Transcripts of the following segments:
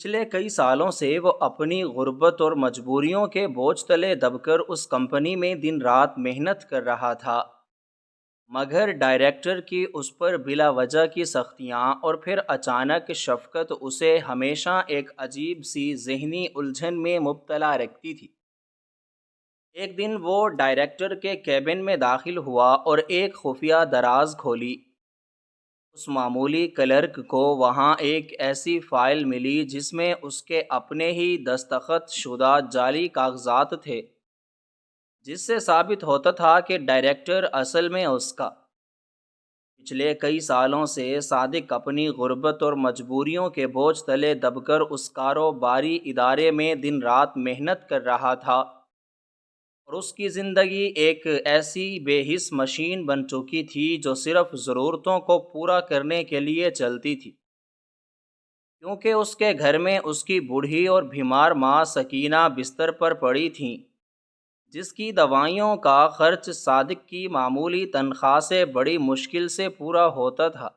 پچھلے کئی سالوں سے وہ اپنی غربت اور مجبوریوں کے بوجھ تلے دب کر اس کمپنی میں دن رات محنت کر رہا تھا، مگر ڈائریکٹر کی اس پر بلا وجہ کی سختیاں اور پھر اچانک شفقت اسے ہمیشہ ایک عجیب سی ذہنی الجھن میں مبتلا رکھتی تھی۔ ایک دن وہ ڈائریکٹر کے کیبن میں داخل ہوا اور ایک خفیہ دراز کھولی۔ اس معمولی کلرک کو وہاں ایک ایسی فائل ملی جس میں اس کے اپنے ہی دستخط شدہ جعلی کاغذات تھے، جس سے ثابت ہوتا تھا کہ ڈائریکٹر اصل میں اس کا پچھلے کئی سالوں سے صادق اپنی غربت اور مجبوریوں کے بوجھ تلے دب کر اس کاروباری ادارے میں دن رات محنت کر رہا تھا، اور اس کی زندگی ایک ایسی بے حس مشین بن چکی تھی جو صرف ضرورتوں کو پورا کرنے کے لیے چلتی تھی، کیونکہ اس کے گھر میں اس کی بوڑھی اور بیمار ماں سکینہ بستر پر پڑی تھیں، جس کی دوائیوں کا خرچ صادق کی معمولی تنخواہ سے بڑی مشکل سے پورا ہوتا تھا۔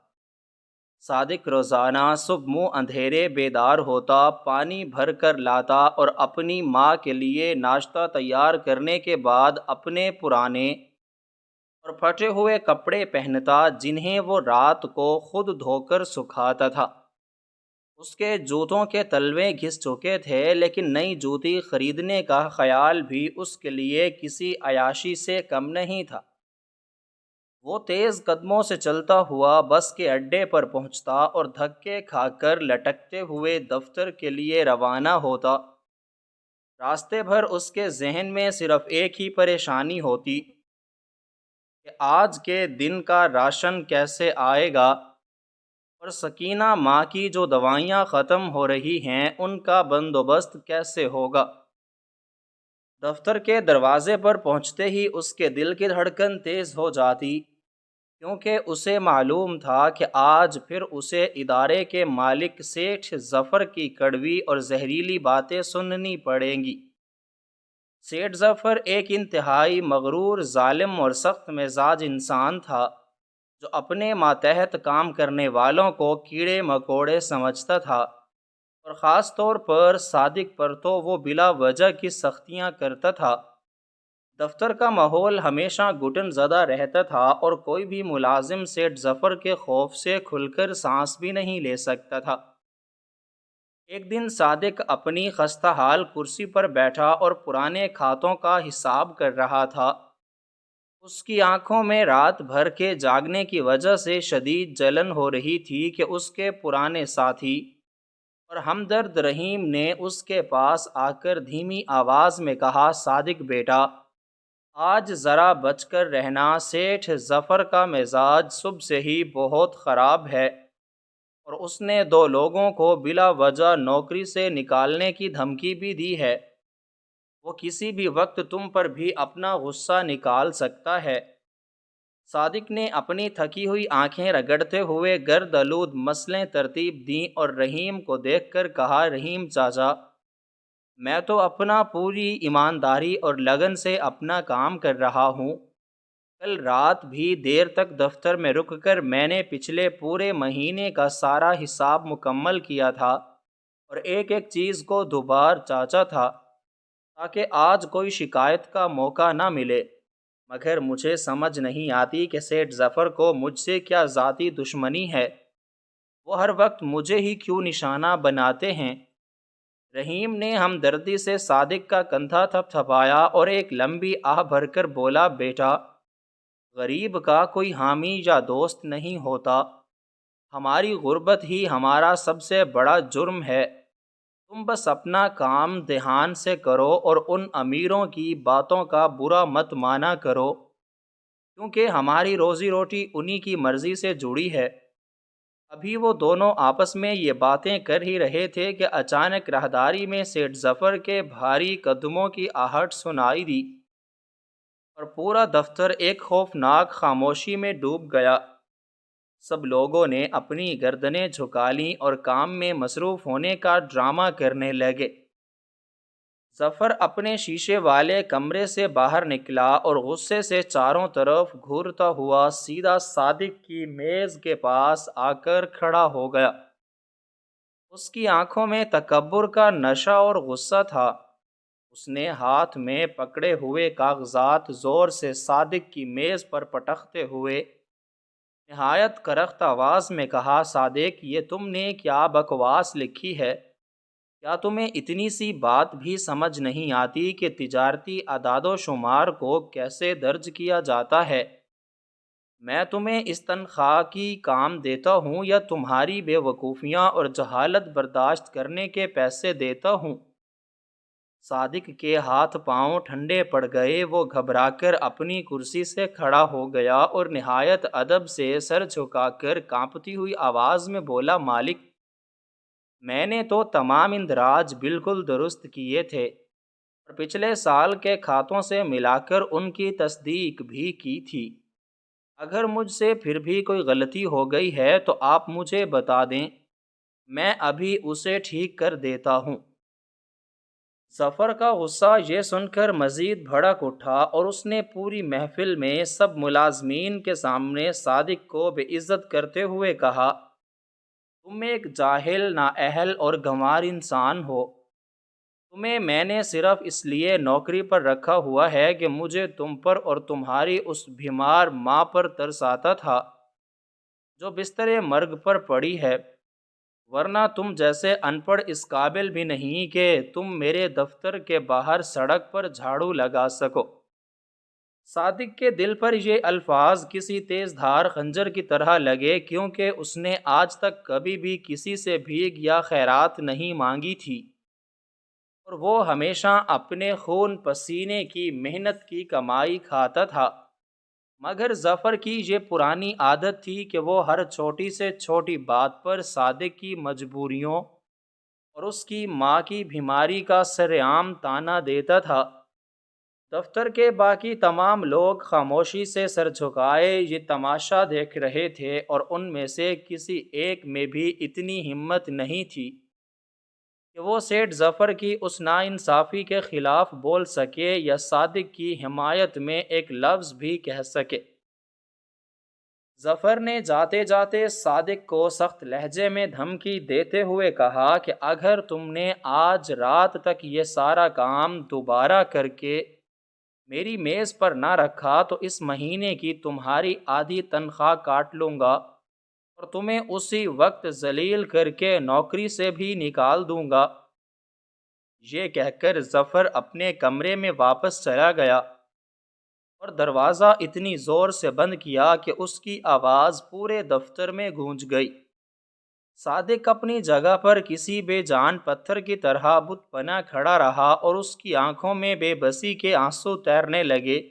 صادق روزانہ صبح منہ اندھیرے بیدار ہوتا، پانی بھر کر لاتا اور اپنی ماں کے لیے ناشتہ تیار کرنے کے بعد اپنے پرانے اور پھٹے ہوئے کپڑے پہنتا، جنہیں وہ رات کو خود دھو کر سکھاتا تھا۔ اس کے جوتوں کے تلوے گھس چکے تھے، لیکن نئی جوتی خریدنے کا خیال بھی اس کے لیے کسی عیاشی سے کم نہیں تھا۔ وہ تیز قدموں سے چلتا ہوا بس کے اڈے پر پہنچتا اور دھکے کھا کر لٹکتے ہوئے دفتر کے لیے روانہ ہوتا۔ راستے بھر اس کے ذہن میں صرف ایک ہی پریشانی ہوتی کہ آج کے دن کا راشن کیسے آئے گا، اور سکینہ ماں کی جو دوائیاں ختم ہو رہی ہیں ان کا بندوبست کیسے ہوگا۔ دفتر کے دروازے پر پہنچتے ہی اس کے دل کی دھڑکن تیز ہو جاتی، کیونکہ اسے معلوم تھا کہ آج پھر اسے ادارے کے مالک سیٹھ ظفر کی کڑوی اور زہریلی باتیں سننی پڑیں گی۔ سیٹھ ظفر ایک انتہائی مغرور، ظالم اور سخت مزاج انسان تھا، جو اپنے ماتحت کام کرنے والوں کو کیڑے مکوڑے سمجھتا تھا، اور خاص طور پر صادق پر تو وہ بلا وجہ کی سختیاں کرتا تھا۔ دفتر کا ماحول ہمیشہ گھٹن زدہ رہتا تھا، اور کوئی بھی ملازم سیٹھ ظفر کے خوف سے کھل کر سانس بھی نہیں لے سکتا تھا۔ ایک دن صادق اپنی خستہ حال کرسی پر بیٹھا اور پرانے کھاتوں کا حساب کر رہا تھا۔ اس کی آنکھوں میں رات بھر کے جاگنے کی وجہ سے شدید جلن ہو رہی تھی کہ اس کے پرانے ساتھی اور ہمدرد رحیم نے اس کے پاس آ کر دھیمی آواز میں کہا، صادق بیٹا، آج ذرا بچ کر رہنا، سیٹھ ظفر کا مزاج صبح سے ہی بہت خراب ہے، اور اس نے دو لوگوں کو بلا وجہ نوکری سے نکالنے کی دھمکی بھی دی ہے۔ وہ کسی بھی وقت تم پر بھی اپنا غصہ نکال سکتا ہے۔ صادق نے اپنی تھکی ہوئی آنکھیں رگڑتے ہوئے گرد آلود مسئلیں ترتیب دیں اور رحیم کو دیکھ کر کہا، رحیم چاچا، میں تو اپنا پوری ایمانداری اور لگن سے اپنا کام کر رہا ہوں۔ کل رات بھی دیر تک دفتر میں رک کر میں نے پچھلے پورے مہینے کا سارا حساب مکمل کیا تھا، اور ایک ایک چیز کو دوبار چاچا تھا، تاکہ آج کوئی شکایت کا موقع نہ ملے۔ مگر مجھے سمجھ نہیں آتی کہ سیٹھ ظفر کو مجھ سے کیا ذاتی دشمنی ہے، وہ ہر وقت مجھے ہی کیوں نشانہ بناتے ہیں۔ رحیم نے ہمدردی سے صادق کا کندھا تھپ تھپایا اور ایک لمبی آہ بھر کر بولا، بیٹا، غریب کا کوئی حامی یا دوست نہیں ہوتا، ہماری غربت ہی ہمارا سب سے بڑا جرم ہے۔ تم بس اپنا کام دھیان سے کرو اور ان امیروں کی باتوں کا برا مت مانا کرو، کیونکہ ہماری روزی روٹی انہی کی مرضی سے جڑی ہے۔ ابھی وہ دونوں آپس میں یہ باتیں کر ہی رہے تھے کہ اچانک راہداری میں سیٹھ ظفر کے بھاری قدموں کی آہٹ سنائی دی، اور پورا دفتر ایک خوفناک خاموشی میں ڈوب گیا۔ سب لوگوں نے اپنی گردنیں جھکا لیں اور کام میں مصروف ہونے کا ڈرامہ کرنے لگے۔ ظفر اپنے شیشے والے کمرے سے باہر نکلا اور غصے سے چاروں طرف گھورتا ہوا سیدھا صادق کی میز کے پاس آ کر کھڑا ہو گیا۔ اس کی آنکھوں میں تکبر کا نشہ اور غصہ تھا۔ اس نے ہاتھ میں پکڑے ہوئے کاغذات زور سے صادق کی میز پر پٹکتے ہوئے نہایت کرخت آواز میں کہا، صادق، یہ تم نے کیا بکواس لکھی ہے؟ کیا تمہیں اتنی سی بات بھی سمجھ نہیں آتی کہ تجارتی اعداد و شمار کو کیسے درج کیا جاتا ہے؟ میں تمہیں اس تنخواہ کی کام دیتا ہوں یا تمہاری بے وقوفیاں اور جہالت برداشت کرنے کے پیسے دیتا ہوں؟ صادق کے ہاتھ پاؤں ٹھنڈے پڑ گئے۔ وہ گھبرا کر اپنی کرسی سے کھڑا ہو گیا اور نہایت ادب سے سر جھکا کر کانپتی ہوئی آواز میں بولا، مالک، میں نے تو تمام اندراج بالکل درست کیے تھے اور پچھلے سال کے کھاتوں سے ملا کر ان کی تصدیق بھی کی تھی۔ اگر مجھ سے پھر بھی کوئی غلطی ہو گئی ہے تو آپ مجھے بتا دیں، میں ابھی اسے ٹھیک کر دیتا ہوں۔ ظفر کا غصہ یہ سن کر مزید بھڑک اٹھا اور اس نے پوری محفل میں سب ملازمین کے سامنے صادق کو بے عزت کرتے ہوئے کہا، تم ایک جاہل، نااہل اور گنوار انسان ہو۔ تمہیں میں نے صرف اس لیے نوکری پر رکھا ہوا ہے کہ مجھے تم پر اور تمہاری اس بیمار ماں پر ترس آتا تھا جو بستر مرگ پر پڑی ہے، ورنہ تم جیسے ان پڑھ اس قابل بھی نہیں کہ تم میرے دفتر کے باہر سڑک پر جھاڑو لگا سکو۔ صادق کے دل پر یہ الفاظ کسی تیز دھار خنجر کی طرح لگے، کیونکہ اس نے آج تک کبھی بھی کسی سے بھیک یا خیرات نہیں مانگی تھی اور وہ ہمیشہ اپنے خون پسینے کی محنت کی کمائی کھاتا تھا۔ مگر ظفر کی یہ پرانی عادت تھی کہ وہ ہر چھوٹی سے چھوٹی بات پر صادق کی مجبوریوں اور اس کی ماں کی بیماری کا سرعام طعنہ دیتا تھا۔ دفتر کے باقی تمام لوگ خاموشی سے سر جھکائے یہ تماشا دیکھ رہے تھے اور ان میں سے کسی ایک میں بھی اتنی ہمت نہیں تھی کہ وہ سیٹھ ظفر کی اس ناانصافی کے خلاف بول سکے یا صادق کی حمایت میں ایک لفظ بھی کہہ سکے۔ ظفر نے جاتے جاتے صادق کو سخت لہجے میں دھمکی دیتے ہوئے کہا کہ اگر تم نے آج رات تک یہ سارا کام دوبارہ کر کے میری میز پر نہ رکھا تو اس مہینے کی تمہاری آدھی تنخواہ کاٹ لوں گا اور تمہیں اسی وقت ذلیل کر کے نوکری سے بھی نکال دوں گا۔ یہ کہہ کر ظفر اپنے کمرے میں واپس چلا گیا اور دروازہ اتنی زور سے بند کیا کہ اس کی آواز پورے دفتر میں گونج گئی۔ صادق اپنی جگہ پر کسی بے جان پتھر کی طرح بت بنا کھڑا رہا اور اس کی آنکھوں میں بے بسی کے آنسو تیرنے لگے،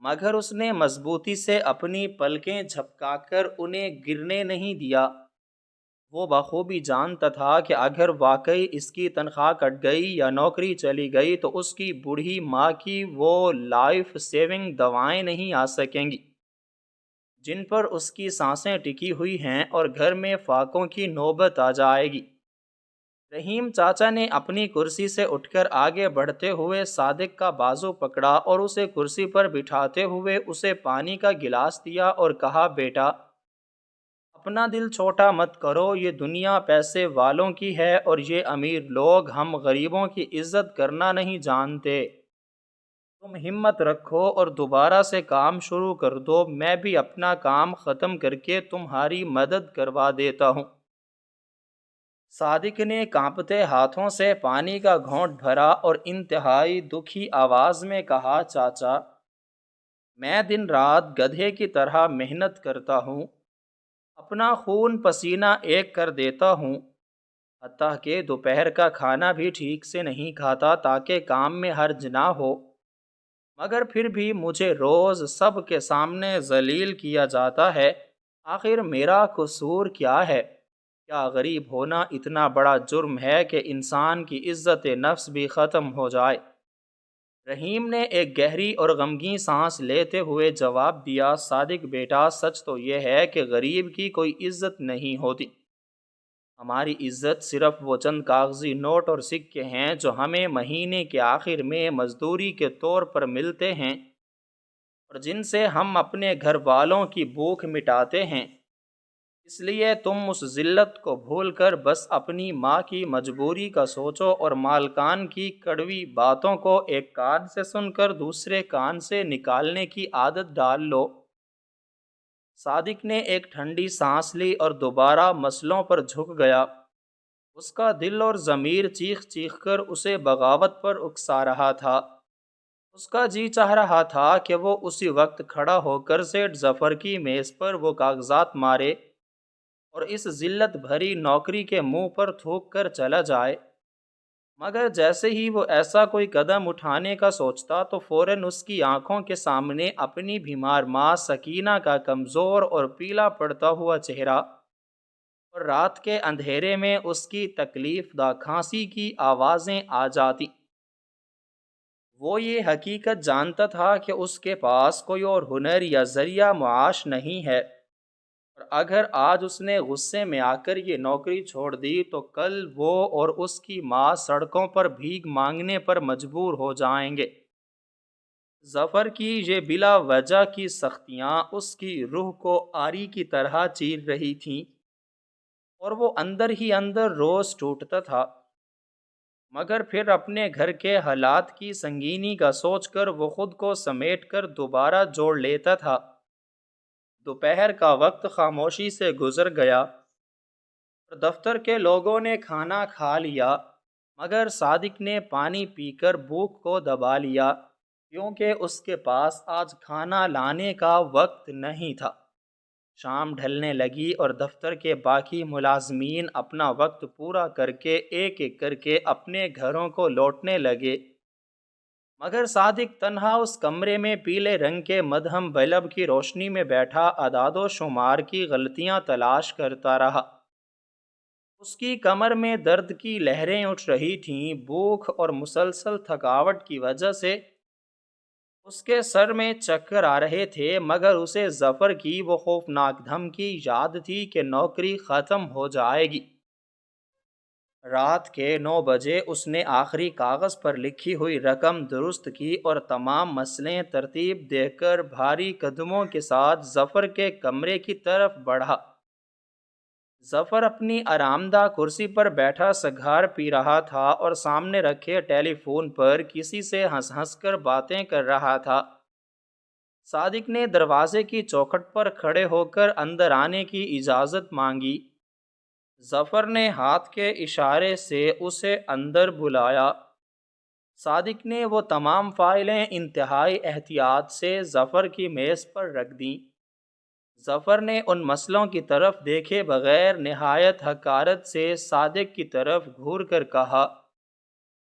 مگر اس نے مضبوطی سے اپنی پلکیں جھپکا کر انہیں گرنے نہیں دیا۔ وہ بخوبی جانتا تھا کہ اگر واقعی اس کی تنخواہ کٹ گئی یا نوکری چلی گئی تو اس کی بوڑھی ماں کی وہ لائف سیونگ دوائیں نہیں آ سکیں گی جن پر اس کی سانسیں ٹکی ہوئی ہیں اور گھر میں فاقوں کی نوبت آ جائے گی۔ رحیم چاچا نے اپنی کرسی سے اٹھ کر آگے بڑھتے ہوئے صادق کا بازو پکڑا اور اسے کرسی پر بٹھاتے ہوئے اسے پانی کا گلاس دیا اور کہا، بیٹا، اپنا دل چھوٹا مت کرو، یہ دنیا پیسے والوں کی ہے اور یہ امیر لوگ ہم غریبوں کی عزت کرنا نہیں جانتے۔ تم ہمت رکھو اور دوبارہ سے کام شروع کر دو، میں بھی اپنا کام ختم کر کے تمہاری مدد کروا دیتا ہوں۔ صادق نے کانپتے ہاتھوں سے پانی کا گھونٹ بھرا اور انتہائی دکھی آواز میں کہا، چاچا، میں دن رات گدھے کی طرح محنت کرتا ہوں، اپنا خون پسینہ ایک کر دیتا ہوں، حتیٰ کہ دوپہر کا کھانا بھی ٹھیک سے نہیں کھاتا تاکہ کام میں حرج نہ ہو، مگر پھر بھی مجھے روز سب کے سامنے ذلیل کیا جاتا ہے۔ آخر میرا قصور کیا ہے؟ کیا غریب ہونا اتنا بڑا جرم ہے کہ انسان کی عزت نفس بھی ختم ہو جائے؟ رحیم نے ایک گہری اور غمگین سانس لیتے ہوئے جواب دیا، صادق بیٹا، سچ تو یہ ہے کہ غریب کی کوئی عزت نہیں ہوتی۔ ہماری عزت صرف وہ چند کاغذی نوٹ اور سکے ہیں جو ہمیں مہینے کے آخر میں مزدوری کے طور پر ملتے ہیں اور جن سے ہم اپنے گھر والوں کی بھوک مٹاتے ہیں۔ اس لیے تم اس ذلت کو بھول کر بس اپنی ماں کی مجبوری کا سوچو اور مالکان کی کڑوی باتوں کو ایک کان سے سن کر دوسرے کان سے نکالنے کی عادت ڈال لو۔ صادق نے ایک ٹھنڈی سانس لی اور دوبارہ مسلوں پر جھک گیا۔ اس کا دل اور ضمیر چیخ چیخ کر اسے بغاوت پر اکسا رہا تھا۔ اس کا جی چاہ رہا تھا کہ وہ اسی وقت کھڑا ہو کر سیٹھ ظفر کی میز پر وہ کاغذات مارے اور اس ذلت بھری نوکری کے منہ پر تھوک کر چلا جائے، مگر جیسے ہی وہ ایسا کوئی قدم اٹھانے کا سوچتا تو فوراً اس کی آنکھوں کے سامنے اپنی بیمار ماں سکینہ کا کمزور اور پیلا پڑتا ہوا چہرہ اور رات کے اندھیرے میں اس کی تکلیف دہ کھانسی کی آوازیں آ جاتی۔ وہ یہ حقیقت جانتا تھا کہ اس کے پاس کوئی اور ہنر یا ذریعہ معاش نہیں ہے، اور اگر آج اس نے غصے میں آ کر یہ نوکری چھوڑ دی تو کل وہ اور اس کی ماں سڑکوں پر بھیک مانگنے پر مجبور ہو جائیں گے۔ ظفر کی یہ بلا وجہ کی سختیاں اس کی روح کو آری کی طرح چیر رہی تھیں اور وہ اندر ہی اندر روز ٹوٹتا تھا، مگر پھر اپنے گھر کے حالات کی سنگینی کا سوچ کر وہ خود کو سمیٹ کر دوبارہ جوڑ لیتا تھا۔ دوپہر کا وقت خاموشی سے گزر گیا اور دفتر کے لوگوں نے کھانا کھا لیا، مگر صادق نے پانی پی کر بھوک کو دبا لیا کیونکہ اس کے پاس آج کھانا لانے کا وقت نہیں تھا۔ شام ڈھلنے لگی اور دفتر کے باقی ملازمین اپنا وقت پورا کر کے ایک ایک کر کے اپنے گھروں کو لوٹنے لگے، مگر صادق تنہا اس کمرے میں پیلے رنگ کے مدھم بلب کی روشنی میں بیٹھا اعداد و شمار کی غلطیاں تلاش کرتا رہا۔ اس کی کمر میں درد کی لہریں اٹھ رہی تھیں، بھوک اور مسلسل تھکاوٹ کی وجہ سے اس کے سر میں چکر آ رہے تھے، مگر اسے ظفر کی وہ خوفناک دھمکی یاد تھی کہ نوکری ختم ہو جائے گی۔ رات کے 9 بجے اس نے آخری کاغذ پر لکھی ہوئی رقم درست کی اور تمام مسئلیں ترتیب دے کر بھاری قدموں کے ساتھ ظفر کے کمرے کی طرف بڑھا۔ ظفر اپنی آرام دہ کرسی پر بیٹھا سگار پی رہا تھا اور سامنے رکھے ٹیلی فون پر کسی سے ہنس ہنس کر باتیں کر رہا تھا۔ صادق نے دروازے کی چوکھٹ پر کھڑے ہو کر اندر آنے کی اجازت مانگی۔ ظفر نے ہاتھ کے اشارے سے اسے اندر بلایا۔ صادق نے وہ تمام فائلیں انتہائی احتیاط سے ظفر کی میز پر رکھ دیں۔ ظفر نے ان مسئلوں کی طرف دیکھے بغیر نہایت حقارت سے صادق کی طرف گھور کر کہا،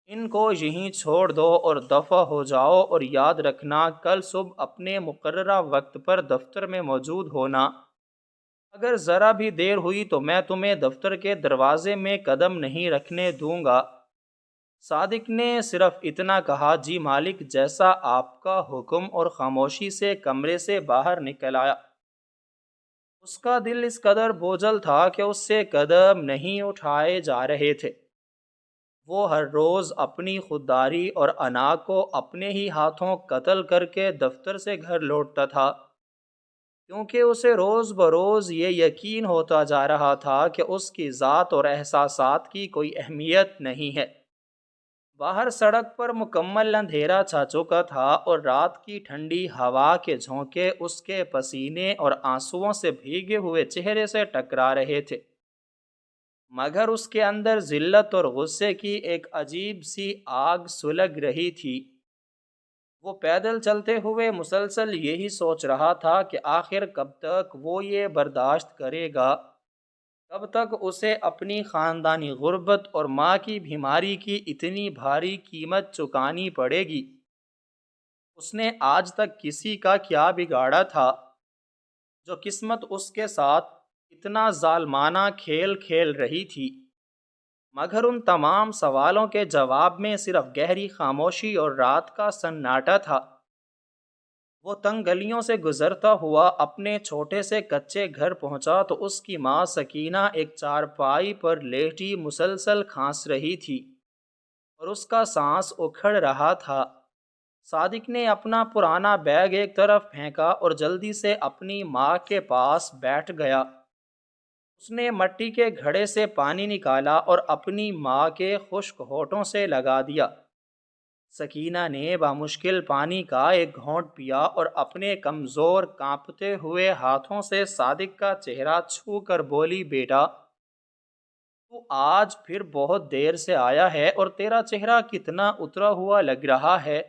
ان کو یہیں چھوڑ دو اور دفع ہو جاؤ، اور یاد رکھنا کل صبح اپنے مقررہ وقت پر دفتر میں موجود ہونا۔ اگر ذرا بھی دیر ہوئی تو میں تمہیں دفتر کے دروازے میں قدم نہیں رکھنے دوں گا۔ صادق نے صرف اتنا کہا، جی مالک، جیسا آپ کا حکم، اور خاموشی سے کمرے سے باہر نکل آیا۔ اس کا دل اس قدر بوجھل تھا کہ اس سے قدم نہیں اٹھائے جا رہے تھے۔ وہ ہر روز اپنی خودداری اور انا کو اپنے ہی ہاتھوں قتل کر کے دفتر سے گھر لوٹتا تھا، کیونکہ اسے روز بروز یہ یقین ہوتا جا رہا تھا کہ اس کی ذات اور احساسات کی کوئی اہمیت نہیں ہے۔ باہر سڑک پر مکمل اندھیرا چھا چکا تھا اور رات کی ٹھنڈی ہوا کے جھونکے اس کے پسینے اور آنسوؤں سے بھیگے ہوئے چہرے سے ٹکرا رہے تھے، مگر اس کے اندر ذلت اور غصے کی ایک عجیب سی آگ سلگ رہی تھی۔ وہ پیدل چلتے ہوئے مسلسل یہی سوچ رہا تھا کہ آخر کب تک وہ یہ برداشت کرے گا، کب تک اسے اپنی خاندانی غربت اور ماں کی بیماری کی اتنی بھاری قیمت چکانی پڑے گی۔ اس نے آج تک کسی کا کیا بگاڑا تھا جو قسمت اس کے ساتھ اتنا ظالمانہ کھیل کھیل رہی تھی؟ مگر ان تمام سوالوں کے جواب میں صرف گہری خاموشی اور رات کا سناٹا تھا۔ وہ تنگ گلیوں سے گزرتا ہوا اپنے چھوٹے سے کچے گھر پہنچا تو اس کی ماں سکینہ ایک چارپائی پر لیٹی مسلسل کھانس رہی تھی اور اس کا سانس اکھڑ رہا تھا۔ صادق نے اپنا پرانا بیگ ایک طرف پھینکا اور جلدی سے اپنی ماں کے پاس بیٹھ گیا۔ اس نے مٹی کے گھڑے سے پانی نکالا اور اپنی ماں کے خشک ہونٹوں سے لگا دیا۔ سکینہ نے بامشکل پانی کا ایک گھونٹ پیا اور اپنے کمزور کانپتے ہوئے ہاتھوں سے صادق کا چہرہ چھو کر بولی، بیٹا تو آج پھر بہت دیر سے آیا ہے اور تیرا چہرہ کتنا اترا ہوا لگ رہا ہے۔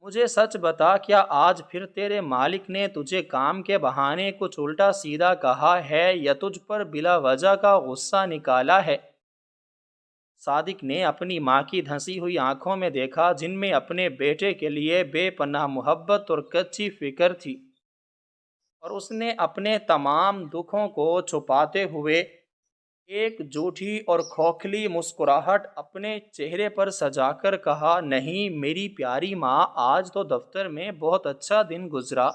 مجھے سچ بتا، کیا آج پھر تیرے مالک نے تجھے کام کے بہانے کچھ الٹا سیدھا کہا ہے یا تجھ پر بلا وجہ کا غصہ نکالا ہے؟ صادق نے اپنی ماں کی دھنسی ہوئی آنکھوں میں دیکھا، جن میں اپنے بیٹے کے لیے بے پناہ محبت اور کچی فکر تھی، اور اس نے اپنے تمام دکھوں کو چھپاتے ہوئے ایک جھوٹی اور کھوکھلی مسکراہٹ اپنے چہرے پر سجا کر کہا، نہیں میری پیاری ماں، آج تو دفتر میں بہت اچھا دن گزرا۔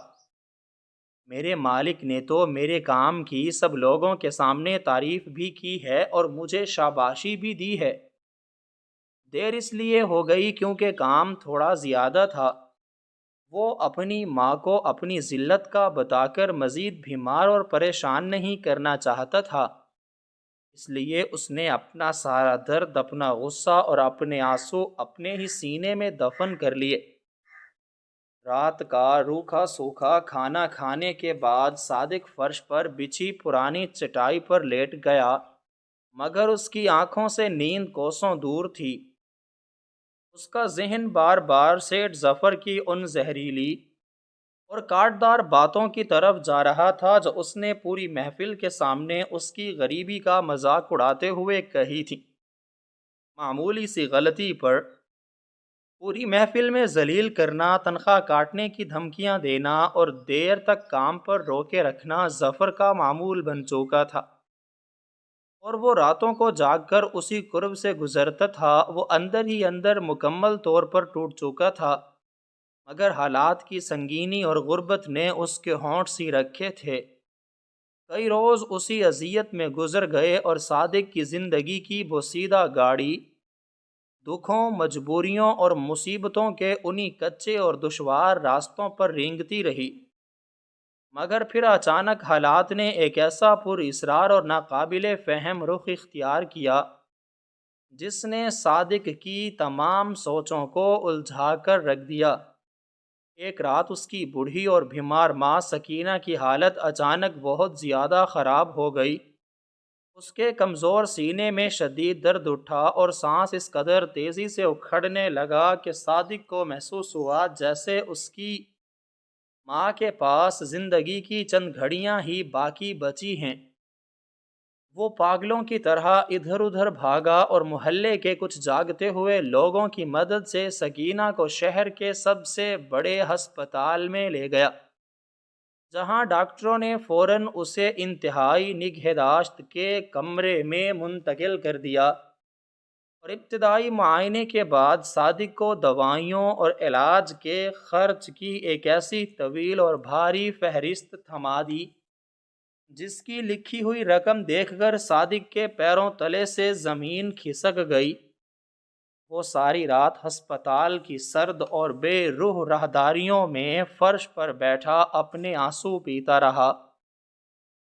میرے مالک نے تو میرے کام کی سب لوگوں کے سامنے تعریف بھی کی ہے اور مجھے شاباشی بھی دی ہے۔ دیر اس لیے ہو گئی کیونکہ کام تھوڑا زیادہ تھا۔ وہ اپنی ماں کو اپنی ذلت کا بتا کر مزید بیمار اور پریشان نہیں کرنا چاہتا تھا، اس لیے اس نے اپنا سارا درد، اپنا غصہ اور اپنے آنسو اپنے ہی سینے میں دفن کر لیے۔ رات کا روکھا سوکھا کھانا کھانے کے بعد صادق فرش پر بچھی پرانی چٹائی پر لیٹ گیا، مگر اس کی آنکھوں سے نیند کوسوں دور تھی۔ اس کا ذہن بار بار سیٹھ ظفر کی ان زہریلی اور کاٹدار باتوں کی طرف جا رہا تھا جو اس نے پوری محفل کے سامنے اس کی غریبی کا مذاق اڑاتے ہوئے کہی تھی۔ معمولی سی غلطی پر پوری محفل میں ذلیل کرنا، تنخواہ کاٹنے کی دھمکیاں دینا اور دیر تک کام پر روکے رکھنا ظفر کا معمول بن چکا تھا، اور وہ راتوں کو جاگ کر اسی کرب سے گزرتا تھا۔ وہ اندر ہی اندر مکمل طور پر ٹوٹ چکا تھا، مگر حالات کی سنگینی اور غربت نے اس کے ہونٹ سی رکھے تھے۔ کئی روز اسی اذیت میں گزر گئے اور صادق کی زندگی کی بوسیدہ گاڑی دکھوں، مجبوریوں اور مصیبتوں کے انہی کچے اور دشوار راستوں پر رینگتی رہی۔ مگر پھر اچانک حالات نے ایک ایسا پر اصرار اور ناقابل فہم رخ اختیار کیا جس نے صادق کی تمام سوچوں کو الجھا کر رکھ دیا۔ ایک رات اس کی بوڑھی اور بیمار ماں سکینہ کی حالت اچانک بہت زیادہ خراب ہو گئی۔ اس کے کمزور سینے میں شدید درد اٹھا اور سانس اس قدر تیزی سے اکھڑنے لگا کہ صادق کو محسوس ہوا جیسے اس کی ماں کے پاس زندگی کی چند گھڑیاں ہی باقی بچی ہیں۔ وہ پاگلوں کی طرح ادھر ادھر بھاگا اور محلے کے کچھ جاگتے ہوئے لوگوں کی مدد سے سکینہ کو شہر کے سب سے بڑے ہسپتال میں لے گیا، جہاں ڈاکٹروں نے فوراً اسے انتہائی نگہداشت کے کمرے میں منتقل کر دیا، اور ابتدائی معائنے کے بعد صادق کو دوائیوں اور علاج کے خرچ کی ایک ایسی طویل اور بھاری فہرست تھما دی جس کی لکھی ہوئی رقم دیکھ کر صادق کے پیروں تلے سے زمین کھسک گئی۔ وہ ساری رات ہسپتال کی سرد اور بے روح راہداریوں میں فرش پر بیٹھا اپنے آنسو پیتا رہا،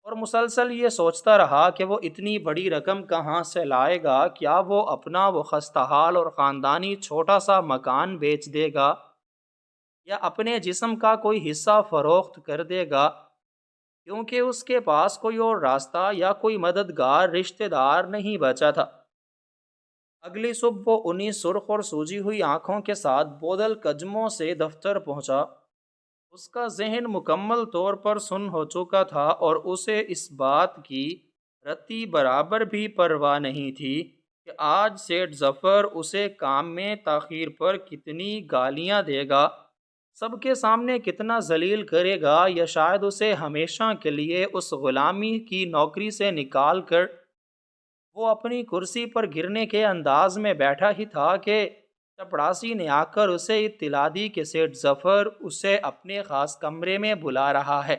اور مسلسل یہ سوچتا رہا کہ وہ اتنی بڑی رقم کہاں سے لائے گا۔ کیا وہ اپنا وہ خستحال اور خاندانی چھوٹا سا مکان بیچ دے گا یا اپنے جسم کا کوئی حصہ فروخت کر دے گا، کیونکہ اس کے پاس کوئی اور راستہ یا کوئی مددگار رشتہ دار نہیں بچا تھا۔ اگلی صبح وہ انہی سرخ اور سوجی ہوئی آنکھوں کے ساتھ بودل قدموں سے دفتر پہنچا۔ اس کا ذہن مکمل طور پر سن ہو چکا تھا اور اسے اس بات کی رتی برابر بھی پرواہ نہیں تھی کہ آج سیٹھ ظفر اسے کام میں تاخیر پر کتنی گالیاں دے گا، سب کے سامنے کتنا ذلیل کرے گا، یا شاید اسے ہمیشہ کے لیے اس غلامی کی نوکری سے نکال کر وہ اپنی کرسی پر گرنے کے انداز میں بیٹھا ہی تھا کہ چپڑاسی نے آ کر اسے اطلاع دی کہ سیٹھ ظفر اسے اپنے خاص کمرے میں بلا رہا ہے۔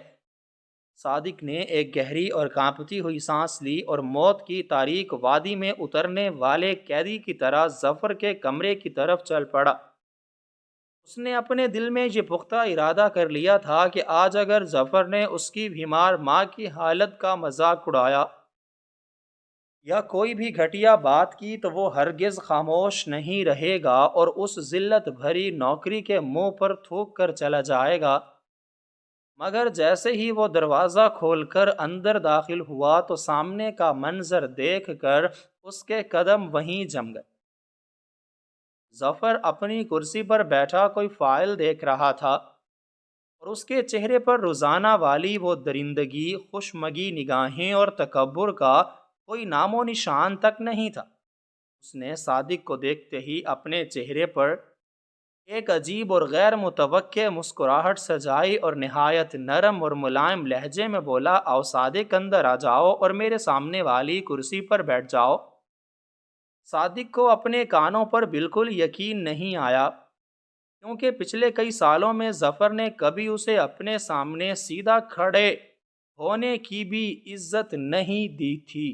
صادق نے ایک گہری اور کانپتی ہوئی سانس لی اور موت کی تاریک وادی میں اترنے والے قیدی کی طرح ظفر کے کمرے کی طرف چل پڑا۔ اس نے اپنے دل میں یہ پختہ ارادہ کر لیا تھا کہ آج اگر ظفر نے اس کی بیمار ماں کی حالت کا مذاق اڑایا یا کوئی بھی گھٹیا بات کی تو وہ ہرگز خاموش نہیں رہے گا اور اس ذلت بھری نوکری کے منہ پر تھوک کر چلا جائے گا۔ مگر جیسے ہی وہ دروازہ کھول کر اندر داخل ہوا تو سامنے کا منظر دیکھ کر اس کے قدم وہیں جم گئے۔ ظفر اپنی کرسی پر بیٹھا کوئی فائل دیکھ رہا تھا اور اس کے چہرے پر روزانہ والی وہ درندگی، خوشمگی نگاہیں اور تکبر کا کوئی نام و نشان تک نہیں تھا۔ اس نے صادق کو دیکھتے ہی اپنے چہرے پر ایک عجیب اور غیر متوقع مسکراہٹ سجائی اور نہایت نرم اور ملائم لہجے میں بولا، آؤ صادق، اندر آ جاؤ اور میرے سامنے والی کرسی پر بیٹھ جاؤ۔ صادق کو اپنے کانوں پر بالکل یقین نہیں آیا، کیونکہ پچھلے کئی سالوں میں ظفر نے کبھی اسے اپنے سامنے سیدھا کھڑے ہونے کی بھی عزت نہیں دی تھی۔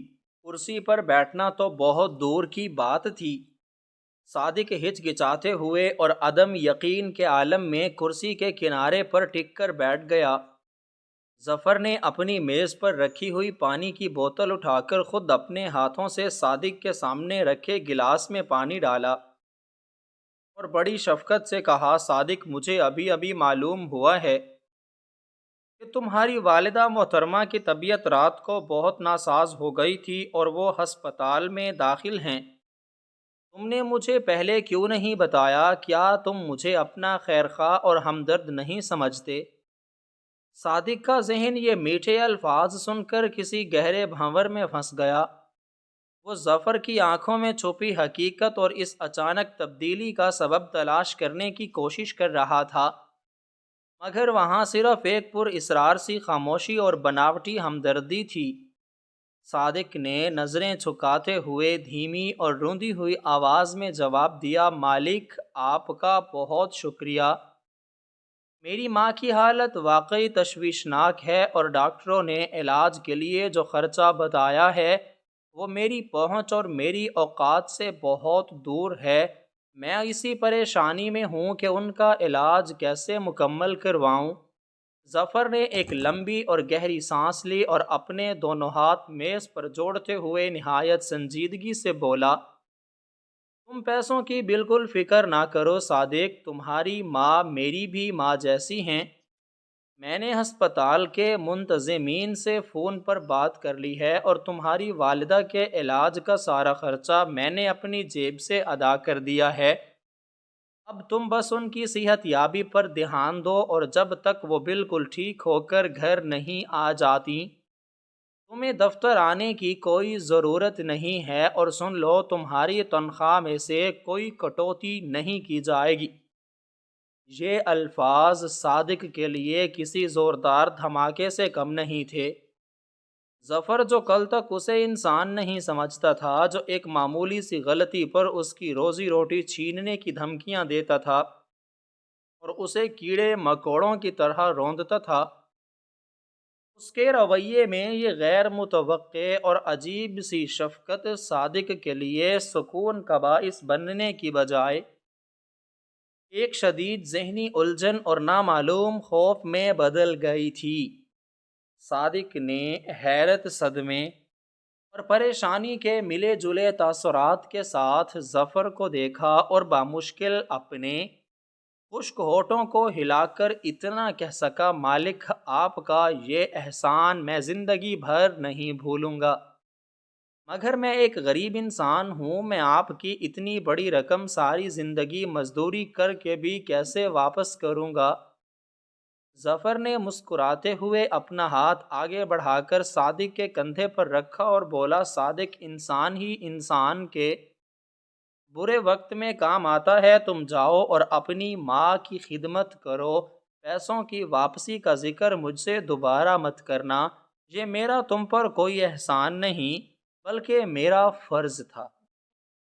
کرسی پر بیٹھنا تو بہت دور کی بات تھی۔ صادق ہچکچاتے ہوئے اور عدم یقین کے عالم میں کرسی کے کنارے پر ٹک کر بیٹھ گیا۔ ظفر نے اپنی میز پر رکھی ہوئی پانی کی بوتل اٹھا کر خود اپنے ہاتھوں سے صادق کے سامنے رکھے گلاس میں پانی ڈالا اور بڑی شفقت سے کہا، صادق، مجھے ابھی ابھی معلوم ہوا ہے کہ تمہاری والدہ محترمہ کی طبیعت رات کو بہت ناساز ہو گئی تھی اور وہ ہسپتال میں داخل ہیں۔ تم نے مجھے پہلے کیوں نہیں بتایا؟ کیا تم مجھے اپنا خیرخواہ اور ہمدرد نہیں سمجھتے؟ صادق کا ذہن یہ میٹھے الفاظ سن کر کسی گہرے بھنور میں پھنس گیا۔ وہ ظفر کی آنکھوں میں چھپی حقیقت اور اس اچانک تبدیلی کا سبب تلاش کرنے کی کوشش کر رہا تھا، مگر وہاں صرف ایک پر اصرار سی خاموشی اور بناوٹی ہمدردی تھی۔ صادق نے نظریں جھکاتے ہوئے دھیمی اور روندی ہوئی آواز میں جواب دیا، مالک، آپ کا بہت شکریہ۔ میری ماں کی حالت واقعی تشویشناک ہے اور ڈاکٹروں نے علاج کے لیے جو خرچہ بتایا ہے وہ میری پہنچ اور میری اوقات سے بہت دور ہے۔ میں اسی پریشانی میں ہوں کہ ان کا علاج کیسے مکمل کرواؤں۔ ظفر نے ایک لمبی اور گہری سانس لی اور اپنے دونوں ہاتھ میز پر جوڑتے ہوئے نہایت سنجیدگی سے بولا، تم پیسوں کی بالکل فکر نہ کرو صادق، تمہاری ماں میری بھی ماں جیسی ہیں۔ میں نے ہسپتال کے منتظمین سے فون پر بات کر لی ہے اور تمہاری والدہ کے علاج کا سارا خرچہ میں نے اپنی جیب سے ادا کر دیا ہے۔ اب تم بس ان کی صحت یابی پر دھیان دو اور جب تک وہ بالکل ٹھیک ہو کر گھر نہیں آ جاتی تمہیں دفتر آنے کی کوئی ضرورت نہیں ہے، اور سن لو، تمہاری تنخواہ میں سے کوئی کٹوتی نہیں کی جائے گی۔ یہ الفاظ صادق کے لیے کسی زوردار دھماکے سے کم نہیں تھے۔ ظفر، جو کل تک اسے انسان نہیں سمجھتا تھا، جو ایک معمولی سی غلطی پر اس کی روزی روٹی چھیننے کی دھمکیاں دیتا تھا اور اسے کیڑے مکوڑوں کی طرح روندتا تھا، اس کے رویے میں یہ غیر متوقع اور عجیب سی شفقت صادق کے لیے سکون کا باعث بننے کی بجائے ایک شدید ذہنی الجھن اور نامعلوم خوف میں بدل گئی تھی۔ صادق نے حیرت، صدمے اور پریشانی کے ملے جلے تاثرات کے ساتھ ظفر کو دیکھا اور بامشکل اپنے خشک ہونٹوں کو ہلا کر اتنا کہہ سکا، مالک، آپ کا یہ احسان میں زندگی بھر نہیں بھولوں گا، مگر میں ایک غریب انسان ہوں، میں آپ کی اتنی بڑی رقم ساری زندگی مزدوری کر کے بھی کیسے واپس کروں گا؟ ظفر نے مسکراتے ہوئے اپنا ہاتھ آگے بڑھا کر صادق کے کندھے پر رکھا اور بولا، صادق، انسان ہی انسان کے برے وقت میں کام آتا ہے۔ تم جاؤ اور اپنی ماں کی خدمت کرو۔ پیسوں کی واپسی کا ذکر مجھ سے دوبارہ مت کرنا، یہ میرا تم پر کوئی احسان نہیں بلکہ میرا فرض تھا۔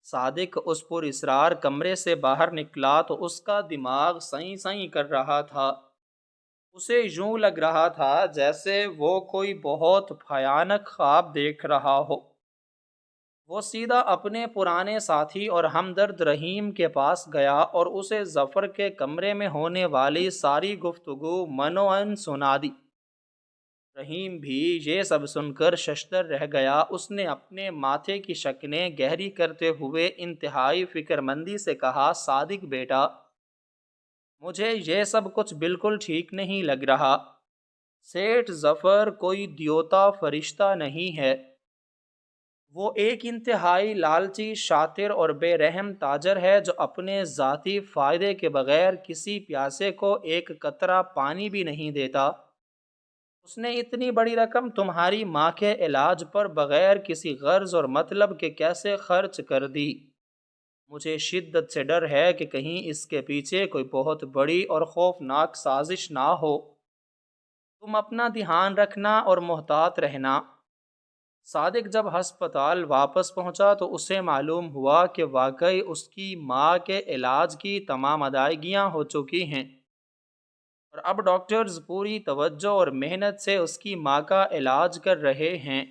صادق اس پر اصرار کمرے سے باہر نکلا تو اس کا دماغ سائیں سائیں کر رہا تھا۔ اسے یوں لگ رہا تھا جیسے وہ کوئی بہت بھیانک خواب دیکھ رہا ہو۔ وہ سیدھا اپنے پرانے ساتھی اور ہمدرد رحیم کے پاس گیا اور اسے ظفر کے کمرے میں ہونے والی ساری گفتگو منوعن سنا دی۔ رحیم بھی یہ سب سن کر ششدر رہ گیا۔ اس نے اپنے ماتھے کی شکنیں گہری کرتے ہوئے انتہائی فکر مندی سے کہا، صادق بیٹا، مجھے یہ سب کچھ بالکل ٹھیک نہیں لگ رہا۔ سیٹھ ظفر کوئی دیوتا فرشتہ نہیں ہے، وہ ایک انتہائی لالچی، شاطر اور بے رحم تاجر ہے جو اپنے ذاتی فائدے کے بغیر کسی پیاسے کو ایک قطرہ پانی بھی نہیں دیتا۔ اس نے اتنی بڑی رقم تمہاری ماں کے علاج پر بغیر کسی غرض اور مطلب کے کیسے خرچ کر دی؟ مجھے شدت سے ڈر ہے کہ کہیں اس کے پیچھے کوئی بہت بڑی اور خوفناک سازش نہ ہو۔ تم اپنا دھیان رکھنا اور محتاط رہنا۔ صادق جب ہسپتال واپس پہنچا تو اسے معلوم ہوا کہ واقعی اس کی ماں کے علاج کی تمام ادائیگیاں ہو چکی ہیں، اور اب ڈاکٹرز پوری توجہ اور محنت سے اس کی ماں کا علاج کر رہے ہیں۔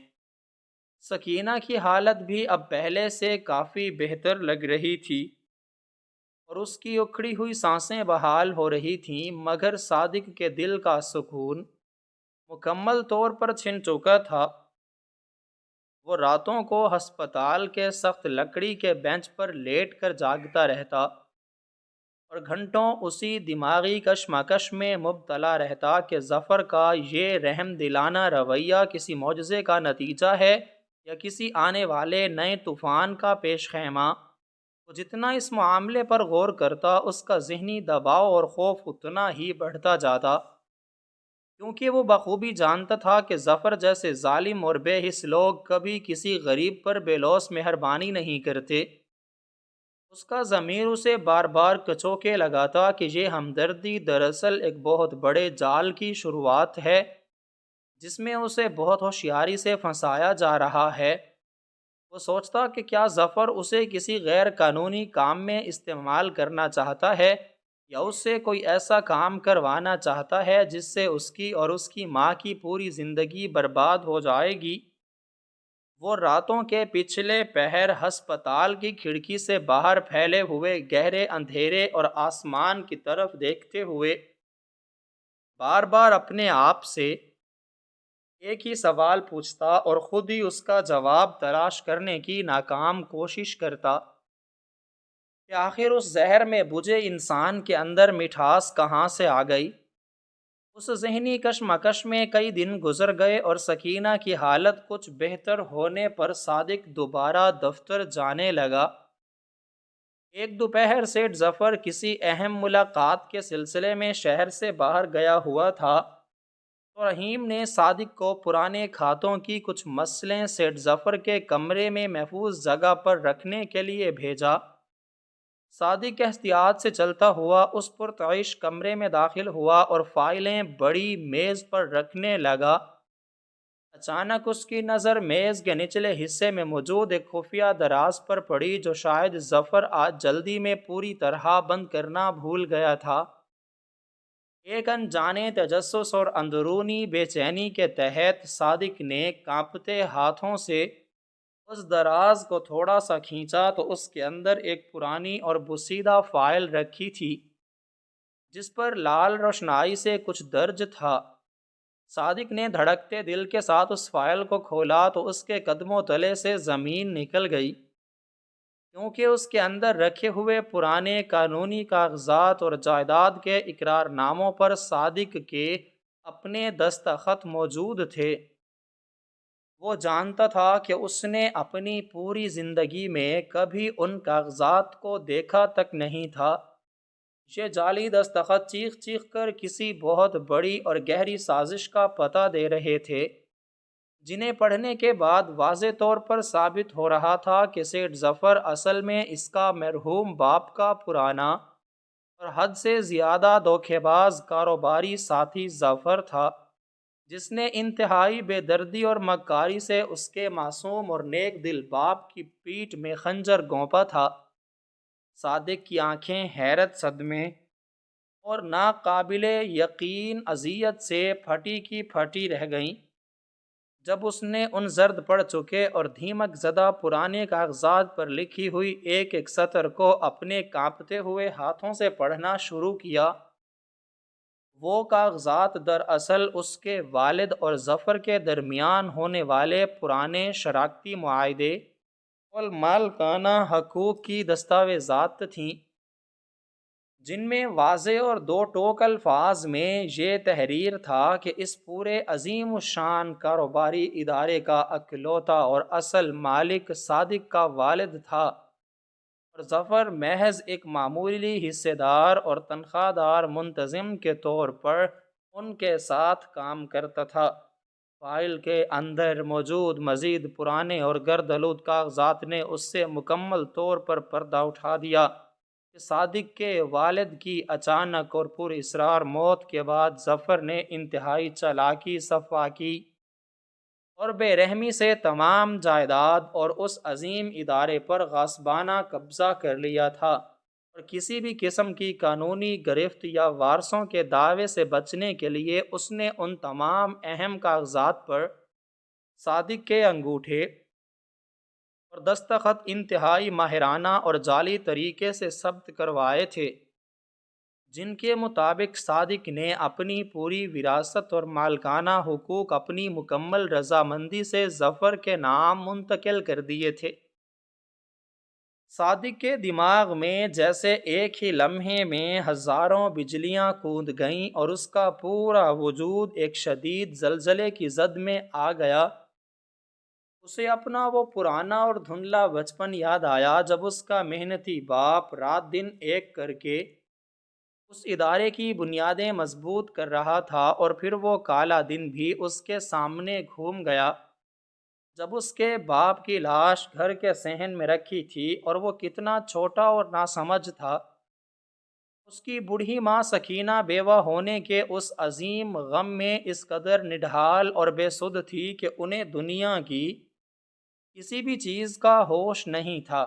سکینہ کی حالت بھی اب پہلے سے کافی بہتر لگ رہی تھی اور اس کی اکھڑی ہوئی سانسیں بحال ہو رہی تھیں، مگر صادق کے دل کا سکون مکمل طور پر چھن چکا تھا۔ وہ راتوں کو ہسپتال کے سخت لکڑی کے بینچ پر لیٹ کر جاگتا رہتا اور گھنٹوں اسی دماغی کشمکش میں مبتلا رہتا کہ ظفر کا یہ رحم دلانہ رویہ کسی معجزے کا نتیجہ ہے یا کسی آنے والے نئے طوفان کا پیش خیمہ۔ وہ جتنا اس معاملے پر غور کرتا، اس کا ذہنی دباؤ اور خوف اتنا ہی بڑھتا جاتا، کیونکہ وہ بخوبی جانتا تھا کہ ظفر جیسے ظالم اور بے حس لوگ کبھی کسی غریب پر بے لوث مہربانی نہیں کرتے۔ اس کا ضمیر اسے بار بار کچوکے لگاتا کہ یہ ہمدردی دراصل ایک بہت بڑے جال کی شروعات ہے جس میں اسے بہت ہوشیاری سے پھنسایا جا رہا ہے۔ وہ سوچتا کہ کیا ظفر اسے کسی غیر قانونی کام میں استعمال کرنا چاہتا ہے یا اس سے کوئی ایسا کام کروانا چاہتا ہے جس سے اس کی اور اس کی ماں کی پوری زندگی برباد ہو جائے گی۔ وہ راتوں کے پچھلے پہر ہسپتال کی کھڑکی سے باہر پھیلے ہوئے گہرے اندھیرے اور آسمان کی طرف دیکھتے ہوئے بار بار اپنے آپ سے ایک ہی سوال پوچھتا اور خود ہی اس کا جواب تلاش کرنے کی ناکام کوشش کرتا کہ آخر اس زہر میں بجھے انسان کے اندر مٹھاس کہاں سے آ گئی۔ اس ذہنی کشمکش میں کئی دن گزر گئے اور سکینہ کی حالت کچھ بہتر ہونے پر صادق دوبارہ دفتر جانے لگا۔ ایک دوپہر سیٹھ ظفر کسی اہم ملاقات کے سلسلے میں شہر سے باہر گیا ہوا تھا، تو رحیم نے صادق کو پرانے کھاتوں کی کچھ مسئلیں سیٹھ ظفر کے کمرے میں محفوظ جگہ پر رکھنے کے لیے بھیجا۔ صادق احتیاط سے چلتا ہوا اس پرتعیش کمرے میں داخل ہوا اور فائلیں بڑی میز پر رکھنے لگا۔ اچانک اس کی نظر میز کے نچلے حصے میں موجود ایک خفیہ دراز پر پڑی جو شاید ظفر آج جلدی میں پوری طرح بند کرنا بھول گیا تھا۔ ایک انجانے تجسس اور اندرونی بے چینی کے تحت صادق نے کانپتے ہاتھوں سے اس دراز کو تھوڑا سا کھینچا تو اس کے اندر ایک پرانی اور بوسیدہ فائل رکھی تھی جس پر لال روشنائی سے کچھ درج تھا۔ صادق نے دھڑکتے دل کے ساتھ اس فائل کو کھولا تو اس کے قدموں تلے سے زمین نکل گئی، کیونکہ اس کے اندر رکھے ہوئے پرانے قانونی کاغذات اور جائیداد کے اقرار ناموں پر صادق کے اپنے دستخط موجود تھے۔ وہ جانتا تھا کہ اس نے اپنی پوری زندگی میں کبھی ان کاغذات کو دیکھا تک نہیں تھا۔ یہ جعلی دستخط چیخ چیخ کر کسی بہت بڑی اور گہری سازش کا پتہ دے رہے تھے، جنہیں پڑھنے کے بعد واضح طور پر ثابت ہو رہا تھا کہ سیٹھ ظفر اصل میں اس کا مرحوم باپ کا پرانا اور حد سے زیادہ دھوکے باز کاروباری ساتھی ظفر تھا، جس نے انتہائی بے دردی اور مکاری سے اس کے معصوم اور نیک دل باپ کی پیٹھ میں خنجر گھونپا تھا۔ صادق کی آنکھیں حیرت، صدمے اور ناقابل یقین اذیت سے پھٹی کی پھٹی رہ گئیں جب اس نے ان زرد پڑ چکے اور دھیمک زدہ پرانے کاغذات پر لکھی ہوئی ایک ایک سطر کو اپنے کانپتے ہوئے ہاتھوں سے پڑھنا شروع کیا۔ وہ کاغذات دراصل اس کے والد اور ظفر کے درمیان ہونے والے پرانے شراکتی معاہدے اور مالکانہ حقوق کی دستاویزات تھیں، جن میں واضح اور دو ٹوک الفاظ میں یہ تحریر تھا کہ اس پورے عظیم الشان کاروباری ادارے کا اکلوتا اور اصل مالک صادق کا والد تھا، اور ظفر محض ایک معمولی حصے دار اور تنخواہ دار منتظم کے طور پر ان کے ساتھ کام کرتا تھا۔ فائل کے اندر موجود مزید پرانے اور گردآلود کاغذات نے اس سے مکمل طور پر پردہ اٹھا دیا کہ صادق کے والد کی اچانک اور پر اسرار موت کے بعد ظفر نے انتہائی چالاکی صفا کی اور بے رحمی سے تمام جائیداد اور اس عظیم ادارے پر غصبانہ قبضہ کر لیا تھا، اور کسی بھی قسم کی قانونی گرفت یا وارثوں کے دعوے سے بچنے کے لیے اس نے ان تمام اہم کاغذات پر صادق کے انگوٹھے اور دستخط انتہائی ماہرانہ اور جعلی طریقے سے ثبت کروائے تھے، جن کے مطابق صادق نے اپنی پوری وراثت اور مالکانہ حقوق اپنی مکمل رضامندی سے ظفر کے نام منتقل کر دیے تھے۔ صادق کے دماغ میں جیسے ایک ہی لمحے میں ہزاروں بجلیاں کوند گئیں اور اس کا پورا وجود ایک شدید زلزلے کی زد میں آ گیا۔ اسے اپنا وہ پرانا اور دھندلا بچپن یاد آیا جب اس کا محنتی باپ رات دن ایک کر کے اس ادارے کی بنیادیں مضبوط کر رہا تھا، اور پھر وہ کالا دن بھی اس کے سامنے گھوم گیا جب اس کے باپ کی لاش گھر کے صحن میں رکھی تھی، اور وہ کتنا چھوٹا اور ناسمجھ تھا۔ اس کی بوڑھی ماں سکینہ بیوہ ہونے کے اس عظیم غم میں اس قدر نڈھال اور بے سدھ تھی کہ انہیں دنیا کی کسی بھی چیز کا ہوش نہیں تھا،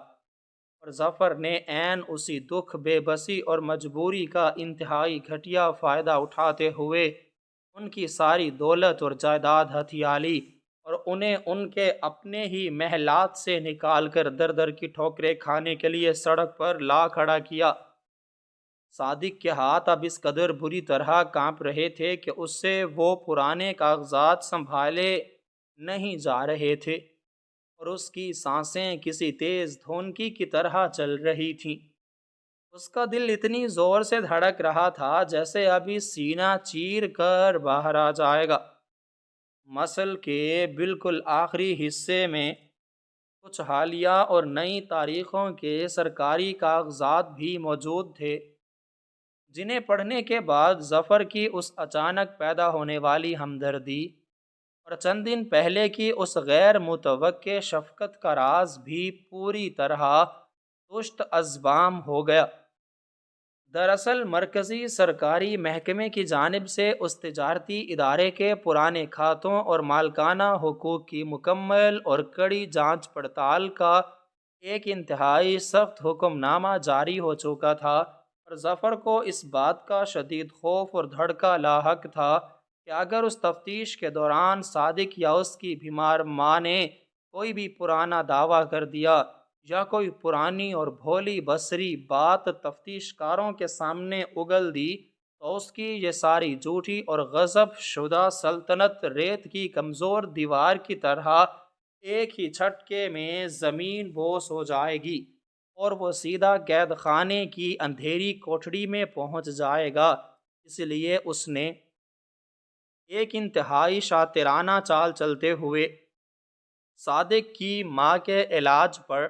اور ظفر نے عین اسی دکھ، بے بسی اور مجبوری کا انتہائی گھٹیا فائدہ اٹھاتے ہوئے ان کی ساری دولت اور جائیداد ہتھیا لی اور انہیں ان کے اپنے ہی محلات سے نکال کر در در کی ٹھوکریں کھانے کے لیے سڑک پر لا کھڑا کیا۔ صادق کے ہاتھ اب اس قدر بری طرح کانپ رہے تھے کہ اس سے وہ پرانے کاغذات سنبھالے نہیں جا رہے تھے، اور اس کی سانسیں کسی تیز دھونکی کی طرح چل رہی تھیں۔ اس کا دل اتنی زور سے دھڑک رہا تھا جیسے ابھی سینہ چیر کر باہر آ جائے گا۔ مسل کے بالکل آخری حصے میں کچھ حالیہ اور نئی تاریخوں کے سرکاری کاغذات بھی موجود تھے، جنہیں پڑھنے کے بعد ظفر کی اس اچانک پیدا ہونے والی ہمدردی اور چند دن پہلے کی اس غیر متوقع شفقت کا راز بھی پوری طرح پشت ازبام ہو گیا۔ دراصل مرکزی سرکاری محکمے کی جانب سے اس تجارتی ادارے کے پرانے کھاتوں اور مالکانہ حقوق کی مکمل اور کڑی جانچ پڑتال کا ایک انتہائی سخت حکم نامہ جاری ہو چکا تھا، اور ظفر کو اس بات کا شدید خوف اور دھڑکا لاحق تھا کہ اگر اس تفتیش کے دوران صادق یا اس کی بیمار ماں نے کوئی بھی پرانا دعویٰ کر دیا یا کوئی پرانی اور بھولی بصری بات تفتیش کاروں کے سامنے اگل دی، تو اس کی یہ ساری جھوٹی اور غضب شدہ سلطنت ریت کی کمزور دیوار کی طرح ایک ہی جھٹکے میں زمین بوس ہو جائے گی، اور وہ سیدھا قید خانے کی اندھیری کوٹھڑی میں پہنچ جائے گا۔ اس لیے اس نے ایک انتہائی شاطرانہ چال چلتے ہوئے صادق کی ماں کے علاج پر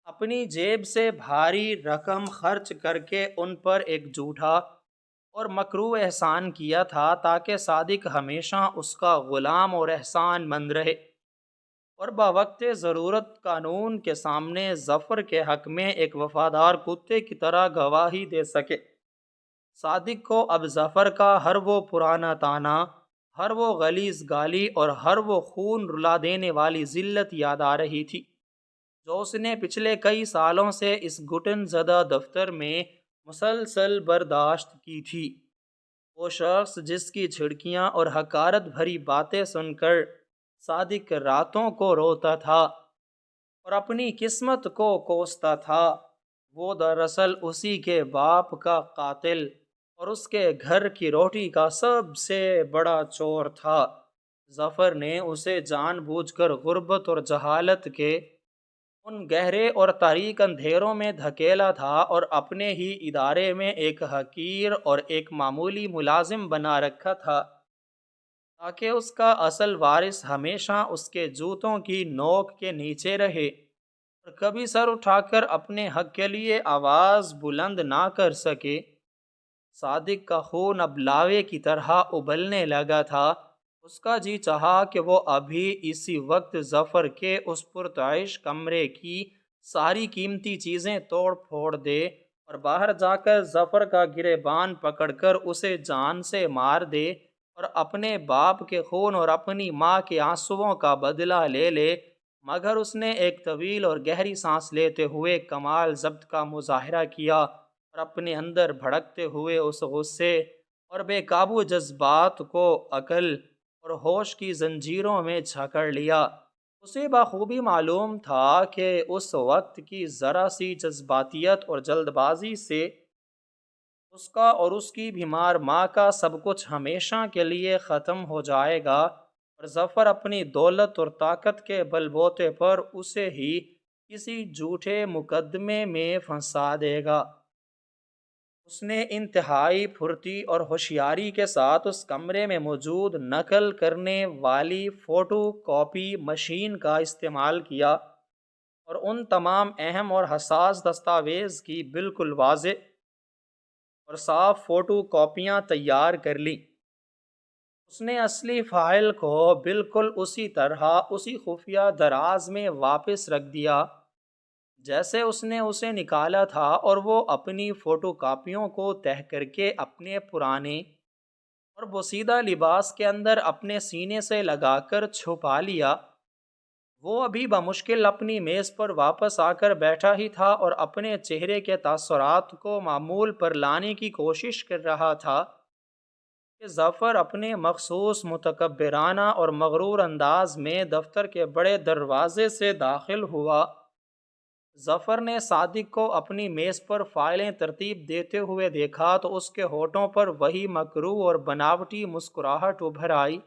اپنی جیب سے بھاری رقم خرچ کر کے ان پر ایک جھوٹا اور مکروہ احسان کیا تھا، تاکہ صادق ہمیشہ اس کا غلام اور احسان مند رہے اور بوقت ضرورت قانون کے سامنے ظفر کے حق میں ایک وفادار کتے کی طرح گواہی دے سکے۔ صادق کو اب ظفر کا ہر وہ پرانا طعنہ، ہر وہ غلیظ گالی اور ہر وہ خون رلا دینے والی ذلت یاد آ رہی تھی جو اس نے پچھلے کئی سالوں سے اس گھٹن زدہ دفتر میں مسلسل برداشت کی تھی۔ وہ شخص جس کی چھڑکیاں اور حقارت بھری باتیں سن کر صادق راتوں کو روتا تھا اور اپنی قسمت کو کوستا تھا، وہ دراصل اسی کے باپ کا قاتل اور اس کے گھر کی روٹی کا سب سے بڑا چور تھا۔ ظفر نے اسے جان بوجھ کر غربت اور جہالت کے ان گہرے اور تاریک اندھیروں میں دھکیلا تھا اور اپنے ہی ادارے میں ایک حقیر اور ایک معمولی ملازم بنا رکھا تھا، تاکہ اس کا اصل وارث ہمیشہ اس کے جوتوں کی نوک کے نیچے رہے اور کبھی سر اٹھا کر اپنے حق کے لیے آواز بلند نہ کر سکے۔ صادق کا خون اب لاوے کی طرح ابلنے لگا تھا۔ اس کا جی چاہا کہ وہ ابھی اسی وقت ظفر کے اس پرتعیش کمرے کی ساری قیمتی چیزیں توڑ پھوڑ دے اور باہر جا کر ظفر کا گریبان پکڑ کر اسے جان سے مار دے اور اپنے باپ کے خون اور اپنی ماں کے آنسوؤں کا بدلہ لے لے، مگر اس نے ایک طویل اور گہری سانس لیتے ہوئے کمال ضبط کا مظاہرہ کیا اور اپنے اندر بھڑکتے ہوئے اس غصے اور بے قابو جذبات کو عقل اور ہوش کی زنجیروں میں جکڑ لیا۔ اسے بخوبی معلوم تھا کہ اس وقت کی ذرا سی جذباتیت اور جلد بازی سے اس کا اور اس کی بیمار ماں کا سب کچھ ہمیشہ کے لیے ختم ہو جائے گا، اور ظفر اپنی دولت اور طاقت کے بل بوتے پر اسے ہی کسی جھوٹے مقدمے میں پھنسا دے گا۔ اس نے انتہائی پھرتی اور ہوشیاری کے ساتھ اس کمرے میں موجود نقل کرنے والی فوٹو کاپی مشین کا استعمال کیا اور ان تمام اہم اور حساس دستاویز کی بالکل واضح اور صاف فوٹو کاپیاں تیار کر لیں۔ اس نے اصلی فائل کو بالکل اسی طرح اسی خفیہ دراز میں واپس رکھ دیا جیسے اس نے اسے نکالا تھا، اور وہ اپنی فوٹو کاپیوں کو تہہ کر کے اپنے پرانے اور بوسیدہ لباس کے اندر اپنے سینے سے لگا کر چھپا لیا۔ وہ ابھی بمشکل اپنی میز پر واپس آ کر بیٹھا ہی تھا اور اپنے چہرے کے تاثرات کو معمول پر لانے کی کوشش کر رہا تھا کہ ظفر اپنے مخصوص متکبرانہ اور مغرور انداز میں دفتر کے بڑے دروازے سے داخل ہوا۔ ظفر نے صادق کو اپنی میز پر فائلیں ترتیب دیتے ہوئے دیکھا تو اس کے ہونٹوں پر وہی مکروہ اور بناوٹی مسکراہٹ ابھر آئی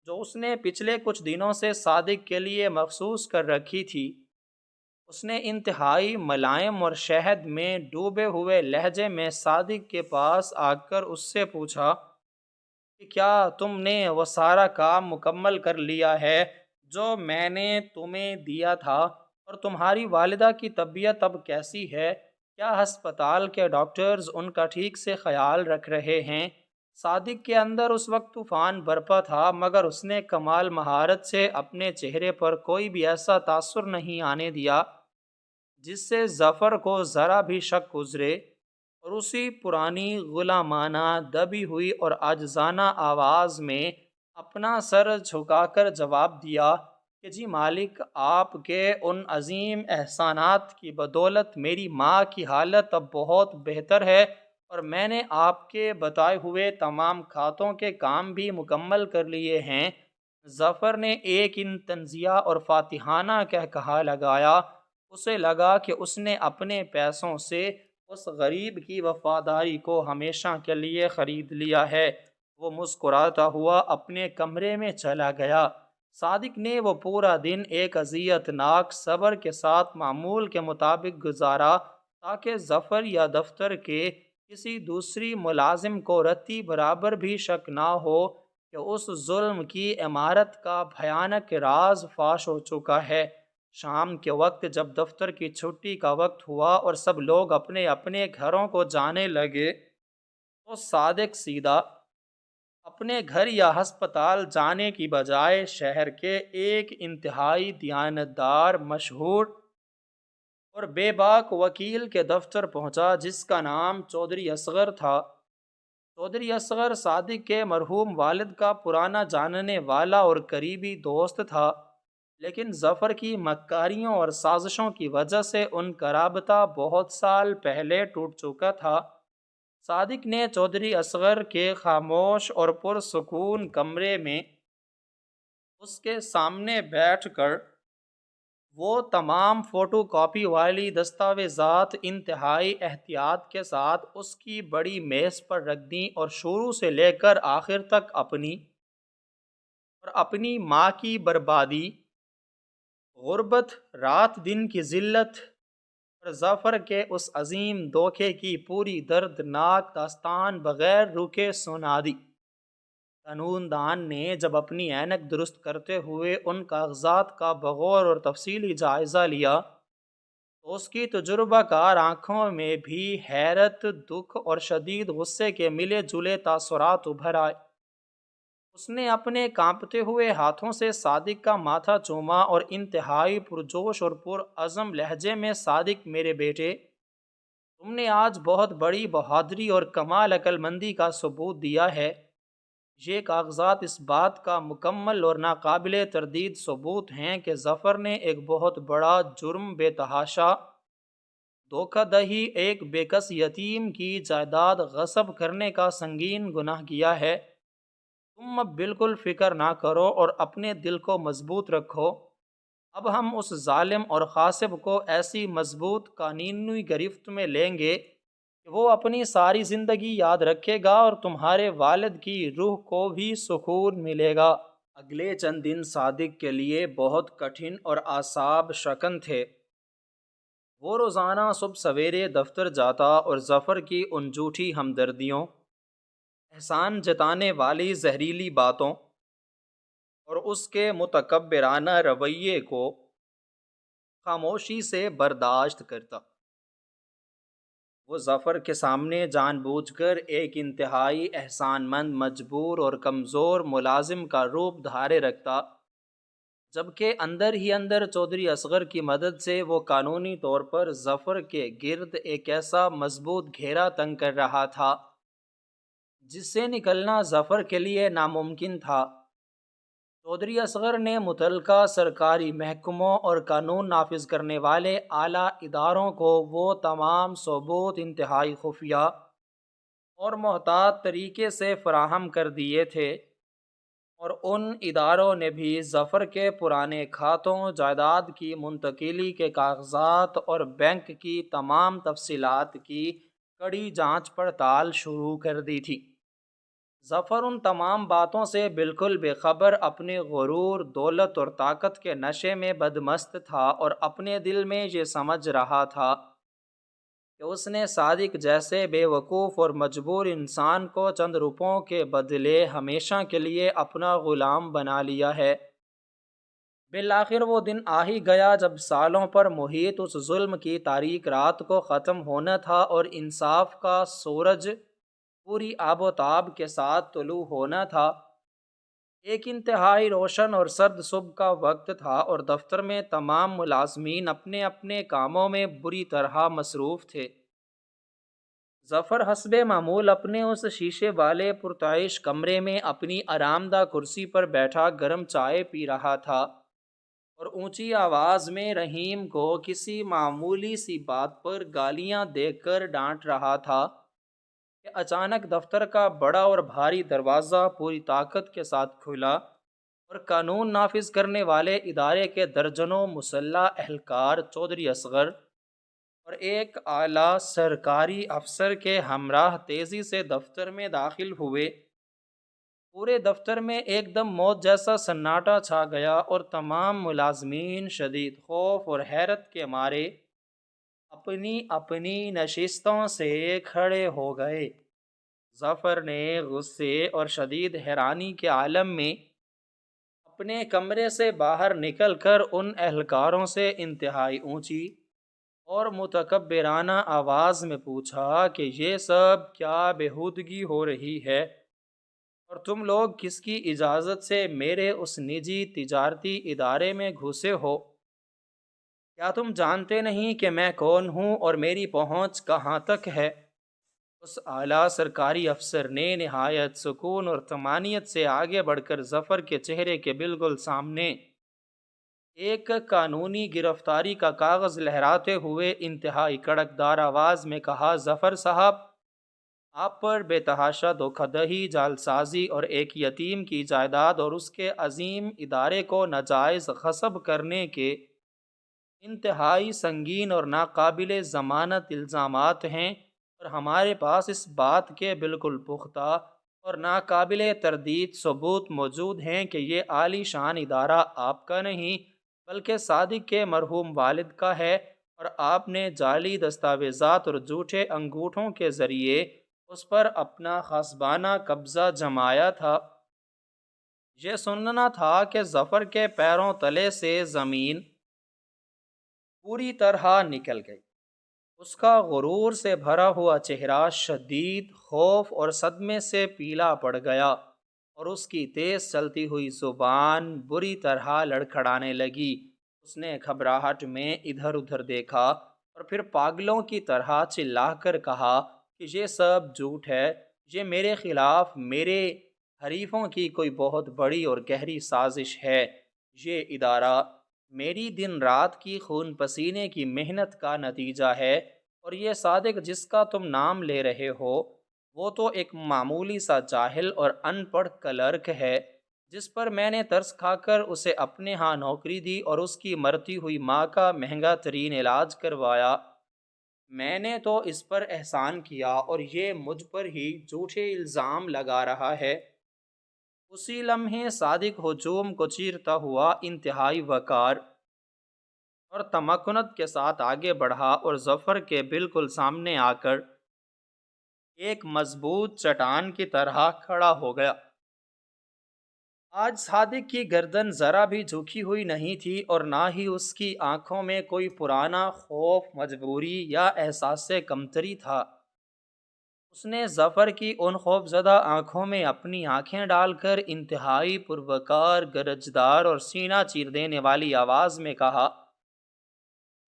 جو اس نے پچھلے کچھ دنوں سے صادق کے لیے مخصوص کر رکھی تھی۔ اس نے انتہائی ملائم اور شہد میں ڈوبے ہوئے لہجے میں صادق کے پاس آ کر اس سے پوچھا کہ کیا تم نے وہ سارا کام مکمل کر لیا ہے جو میں نے تمہیں دیا تھا، اور تمہاری والدہ کی طبیعت اب کیسی ہے؟ کیا ہسپتال کے ڈاکٹرز ان کا ٹھیک سے خیال رکھ رہے ہیں؟ صادق کے اندر اس وقت طوفان برپا تھا، مگر اس نے کمال مہارت سے اپنے چہرے پر کوئی بھی ایسا تاثر نہیں آنے دیا جس سے ظفر کو ذرا بھی شک گزرے، اور اسی پرانی غلامانہ دبی ہوئی اور عاجزانہ آواز میں اپنا سر جھکا کر جواب دیا کہ جی مالک، آپ کے ان عظیم احسانات کی بدولت میری ماں کی حالت اب بہت بہتر ہے، اور میں نے آپ کے بتائے ہوئے تمام کھاتوں کے کام بھی مکمل کر لیے ہیں۔ ظفر نے ایک ان تنزیہ اور فاتحانہ کہا لگایا۔ اسے لگا کہ اس نے اپنے پیسوں سے اس غریب کی وفاداری کو ہمیشہ کے لیے خرید لیا ہے۔ وہ مسکراتا ہوا اپنے کمرے میں چلا گیا۔ صادق نے وہ پورا دن ایک اذیت ناک صبر کے ساتھ معمول کے مطابق گزارا تاکہ ظفر یا دفتر کے کسی دوسری ملازم کو رتی برابر بھی شک نہ ہو کہ اس ظلم کی عمارت کا بھیانک راز فاش ہو چکا ہے۔ شام کے وقت جب دفتر کی چھٹی کا وقت ہوا اور سب لوگ اپنے اپنے گھروں کو جانے لگے تو صادق سیدھا اپنے گھر یا ہسپتال جانے کی بجائے شہر کے ایک انتہائی دیانتدار، مشہور اور بے باک وکیل کے دفتر پہنچا جس کا نام چودھری اصغر تھا۔ چودھری اصغر صادق کے مرحوم والد کا پرانا جاننے والا اور قریبی دوست تھا، لیکن ظفر کی مکاریوں اور سازشوں کی وجہ سے ان کا رابطہ بہت سال پہلے ٹوٹ چکا تھا۔ صادق نے چودھری اصغر کے خاموش اور پرسکون کمرے میں اس کے سامنے بیٹھ کر وہ تمام فوٹو کاپی والی دستاویزات انتہائی احتیاط کے ساتھ اس کی بڑی میز پر رکھ دیں اور شروع سے لے کر آخر تک اپنی ماں کی بربادی، غربت، رات دن کی ذلت اور ظفر کے اس عظیم دھوکے کی پوری دردناک داستان بغیر رکے سنا دی۔ قانون دان نے جب اپنی اینک درست کرتے ہوئے ان کاغذات کا بغور اور تفصیلی جائزہ لیا تو اس کی تجربہ کار آنکھوں میں بھی حیرت، دکھ اور شدید غصے کے ملے جلے تاثرات ابھر آئے۔ اس نے اپنے کانپتے ہوئے ہاتھوں سے صادق کا ماتھا چوما اور انتہائی پرجوش اور پرعزم لہجے میں، صادق میرے بیٹے، تم نے آج بہت بڑی بہادری اور کمال عقل مندی کا ثبوت دیا ہے۔ یہ کاغذات اس بات کا مکمل اور ناقابل تردید ثبوت ہیں کہ ظفر نے ایک بہت بڑا جرم، بے تحاشا دھوکہ دہی، ایک بے کس یتیم کی جائیداد غصب کرنے کا سنگین گناہ کیا ہے۔ تم اب بالکل فکر نہ کرو اور اپنے دل کو مضبوط رکھو۔ اب ہم اس ظالم اور غاصب کو ایسی مضبوط قانونی گرفت میں لیں گے کہ وہ اپنی ساری زندگی یاد رکھے گا اور تمہارے والد کی روح کو بھی سکون ملے گا۔ اگلے چند دن صادق کے لیے بہت کٹھن اور اعصاب شکن تھے۔ وہ روزانہ صبح سویرے دفتر جاتا اور ظفر کی ان جھوٹی ہمدردیوں، احسان جتانے والی زہریلی باتوں اور اس کے متکبرانہ رویے کو خاموشی سے برداشت کرتا۔ وہ ظفر کے سامنے جان بوجھ کر ایک انتہائی احسان مند، مجبور اور کمزور ملازم کا روپ دھارے رکھتا، جبکہ اندر ہی اندر چودھری اصغر کی مدد سے وہ قانونی طور پر ظفر کے گرد ایک ایسا مضبوط گھیرا تنگ کر رہا تھا جس سے نکلنا ظفر کے لیے ناممکن تھا۔ چودھری اصغر نے متعلقہ سرکاری محکموں اور قانون نافذ کرنے والے اعلیٰ اداروں کو وہ تمام ثبوت انتہائی خفیہ اور محتاط طریقے سے فراہم کر دیے تھے، اور ان اداروں نے بھی ظفر کے پرانے کھاتوں، جائیداد کی منتقلی کے کاغذات اور بینک کی تمام تفصیلات کی کڑی جانچ پڑتال شروع کر دی تھی۔ ظفر ان تمام باتوں سے بالکل بے خبر، اپنے غرور، دولت اور طاقت کے نشے میں بدمست تھا اور اپنے دل میں یہ سمجھ رہا تھا کہ اس نے صادق جیسے بے وقوف اور مجبور انسان کو چند روپوں کے بدلے ہمیشہ کے لیے اپنا غلام بنا لیا ہے۔ بالآخر وہ دن آ ہی گیا جب سالوں پر محیط اس ظلم کی تاریک رات کو ختم ہونا تھا اور انصاف کا سورج پوری آب و تاب کے ساتھ طلوع ہونا تھا۔ ایک انتہائی روشن اور سرد صبح کا وقت تھا اور دفتر میں تمام ملازمین اپنے اپنے کاموں میں بری طرح مصروف تھے۔ ظفر حسب معمول اپنے اس شیشے والے پرتعیش کمرے میں اپنی آرام دہ کرسی پر بیٹھا گرم چائے پی رہا تھا اور اونچی آواز میں رحیم کو کسی معمولی سی بات پر گالیاں دے کر ڈانٹ رہا تھا کہ اچانک دفتر کا بڑا اور بھاری دروازہ پوری طاقت کے ساتھ کھلا اور قانون نافذ کرنے والے ادارے کے درجنوں مسلح اہلکار چودھری اصغر اور ایک اعلیٰ سرکاری افسر کے ہمراہ تیزی سے دفتر میں داخل ہوئے۔ پورے دفتر میں ایک دم موت جیسا سناٹا چھا گیا اور تمام ملازمین شدید خوف اور حیرت کے مارے اپنی اپنی نشستوں سے کھڑے ہو گئے۔ ظفر نے غصے اور شدید حیرانی کے عالم میں اپنے کمرے سے باہر نکل کر ان اہلکاروں سے انتہائی اونچی اور متکبرانہ آواز میں پوچھا کہ یہ سب کیا بےہودگی ہو رہی ہے، اور تم لوگ کس کی اجازت سے میرے اس نجی تجارتی ادارے میں گھسے ہو؟ کیا تم جانتے نہیں کہ میں کون ہوں اور میری پہنچ کہاں تک ہے؟ اس اعلیٰ سرکاری افسر نے نہایت سکون اور طمانینت سے آگے بڑھ کر ظفر کے چہرے کے بالکل سامنے ایک قانونی گرفتاری کا کاغذ لہراتے ہوئے انتہائی کڑکدار آواز میں کہا، ظفر صاحب، آپ پر بے تحاشا دھوکہ دہی، جعلسازی اور ایک یتیم کی جائیداد اور اس کے عظیم ادارے کو ناجائز غصب کرنے کے انتہائی سنگین اور ناقابل ضمانت الزامات ہیں، اور ہمارے پاس اس بات کے بالکل پختہ اور ناقابل تردید ثبوت موجود ہیں کہ یہ عالی شان ادارہ آپ کا نہیں بلکہ صادق کے مرحوم والد کا ہے، اور آپ نے جعلی دستاویزات اور جھوٹے انگوٹھوں کے ذریعے اس پر اپنا غصبانہ قبضہ جمایا تھا۔ یہ سننا تھا کہ ظفر کے پیروں تلے سے زمین پوری طرح نکل گئی۔ اس کا غرور سے بھرا ہوا چہرہ شدید خوف اور صدمے سے پیلا پڑ گیا، اور اس کی تیز چلتی ہوئی زبان بری طرح لڑکھڑانے لگی۔ اس نے گھبراہٹ میں ادھر ادھر دیکھا اور پھر پاگلوں کی طرح چلا کر کہا کہ یہ سب جھوٹ ہے، یہ میرے خلاف میرے حریفوں کی کوئی بہت بڑی اور گہری سازش ہے۔ یہ ادارہ میری دن رات کی خون پسینے کی محنت کا نتیجہ ہے، اور یہ صادق جس کا تم نام لے رہے ہو وہ تو ایک معمولی سا جاہل اور ان پڑھ کلرک ہے، جس پر میں نے ترس کھا کر اسے اپنے ہاں نوکری دی اور اس کی مرتی ہوئی ماں کا مہنگا ترین علاج کروایا۔ میں نے تو اس پر احسان کیا اور یہ مجھ پر ہی جھوٹے الزام لگا رہا ہے۔ اسی لمحے صادق ہجوم کو چیرتا ہوا انتہائی وقار اور تمکنت کے ساتھ آگے بڑھا اور ظفر کے بالکل سامنے آ کر ایک مضبوط چٹان کی طرح کھڑا ہو گیا۔ آج صادق کی گردن ذرا بھی جھکی ہوئی نہیں تھی، اور نہ ہی اس کی آنکھوں میں کوئی پرانا خوف، مجبوری یا احساس کمتری تھا۔ اس نے ظفر کی ان خوف زدہ آنکھوں میں اپنی آنکھیں ڈال کر انتہائی پروقار، گرجدار اور سینہ چیر دینے والی آواز میں کہا،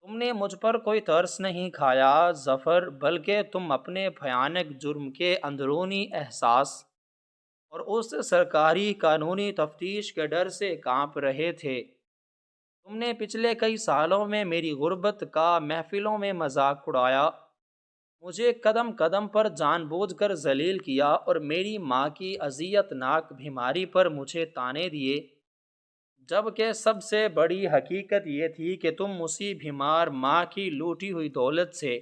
تم نے مجھ پر کوئی ترس نہیں کھایا ظفر، بلکہ تم اپنے بھیانک جرم کے اندرونی احساس اور اس سرکاری قانونی تفتیش کے ڈر سے کانپ رہے تھے۔ تم نے پچھلے کئی سالوں میں میری غربت کا محفلوں میں مذاق اڑایا، مجھے قدم قدم پر جان بوجھ کر ذلیل کیا، اور میری ماں کی اذیت ناک بیماری پر مجھے طعنے دیے، جبکہ سب سے بڑی حقیقت یہ تھی کہ تم اسی بیمار ماں کی لوٹی ہوئی دولت سے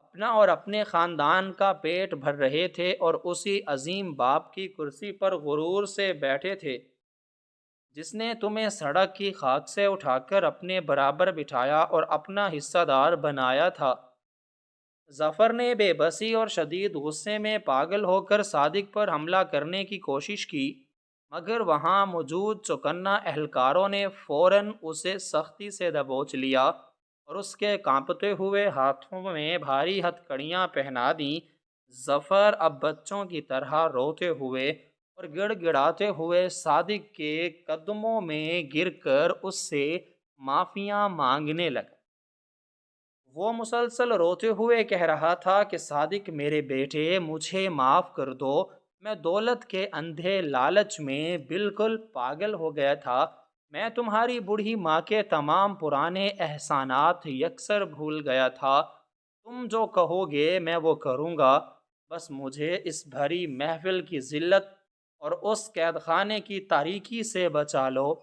اپنا اور اپنے خاندان کا پیٹ بھر رہے تھے، اور اسی عظیم باپ کی کرسی پر غرور سے بیٹھے تھے جس نے تمہیں سڑک کی خاک سے اٹھا کر اپنے برابر بٹھایا اور اپنا حصہ دار بنایا تھا۔ ظفر نے بے بسی اور شدید غصے میں پاگل ہو کر صادق پر حملہ کرنے کی کوشش کی، مگر وہاں موجود چوکنا اہلکاروں نے فوراً اسے سختی سے دبوچ لیا اور اس کے کانپتے ہوئے ہاتھوں میں بھاری ہتھ کڑیاں پہنا دیں۔ ظفر اب بچوں کی طرح روتے ہوئے اور گڑ گڑاتے ہوئے صادق کے قدموں میں گر کر اس سے معافیاں مانگنے لگا۔ وہ مسلسل روتے ہوئے کہہ رہا تھا کہ صادق میرے بیٹے، مجھے معاف کر دو، میں دولت کے اندھے لالچ میں بالکل پاگل ہو گیا تھا، میں تمہاری بوڑھی ماں کے تمام پرانے احسانات یکسر بھول گیا تھا، تم جو کہو گے میں وہ کروں گا، بس مجھے اس بھری محفل کی ذلت اور اس قید خانے کی تاریکی سے بچا لو۔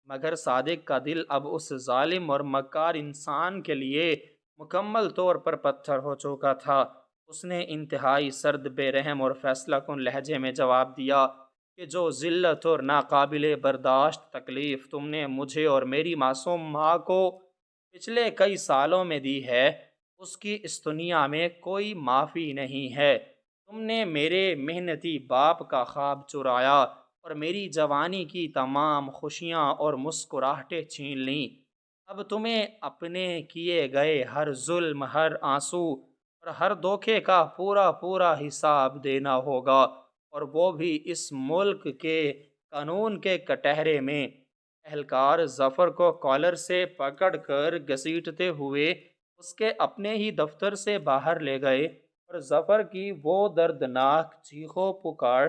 مگر صادق کا دل اب اس ظالم اور مکار انسان کے لیے مکمل طور پر پتھر ہو چکا تھا۔ اس نے انتہائی سرد، بے رحم اور فیصلہ کن لہجے میں جواب دیا کہ جو ذلت اور ناقابل برداشت تکلیف تم نے مجھے اور میری معصوم ماں کو پچھلے کئی سالوں میں دی ہے، اس کی اس دنیا میں کوئی معافی نہیں ہے۔ تم نے میرے محنتی باپ کا خواب چرایا اور میری جوانی کی تمام خوشیاں اور مسکراہٹیں چھین لیں۔ اب تمہیں اپنے کیے گئے ہر ظلم، ہر آنسو اور ہر دھوکے کا پورا پورا حساب دینا ہوگا، اور وہ بھی اس ملک کے قانون کے کٹہرے میں۔ اہلکار ظفر کو کالر سے پکڑ کر گھسیٹتے ہوئے اس کے اپنے ہی دفتر سے باہر لے گئے، اور ظفر کی وہ دردناک چیخ و پکار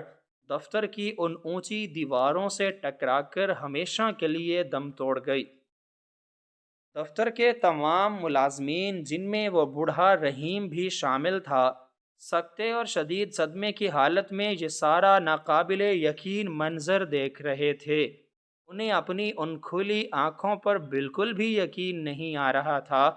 دفتر کی ان اونچی دیواروں سے ٹکرا کر ہمیشہ کے لیے دم توڑ گئی۔ دفتر کے تمام ملازمین، جن میں وہ بوڑھا رحیم بھی شامل تھا، سکتے اور شدید صدمے کی حالت میں یہ سارا ناقابل یقین منظر دیکھ رہے تھے۔ انہیں اپنی ان کھلی آنکھوں پر بالکل بھی یقین نہیں آ رہا تھا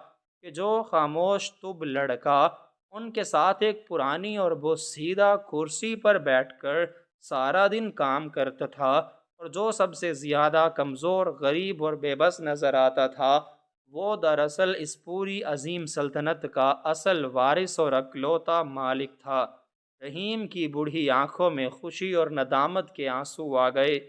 کہ جو خاموش طب لڑکا ان کے ساتھ ایک پرانی اور بوسیدہ کرسی پر بیٹھ کر سارا دن کام کرتا تھا، اور جو سب سے زیادہ کمزور، غریب اور بے بس نظر آتا تھا، وہ دراصل اس پوری عظیم سلطنت کا اصل وارث اور اکلوتا مالک تھا۔ رحیم کی بوڑھی آنکھوں میں خوشی اور ندامت کے آنسو آ گئے۔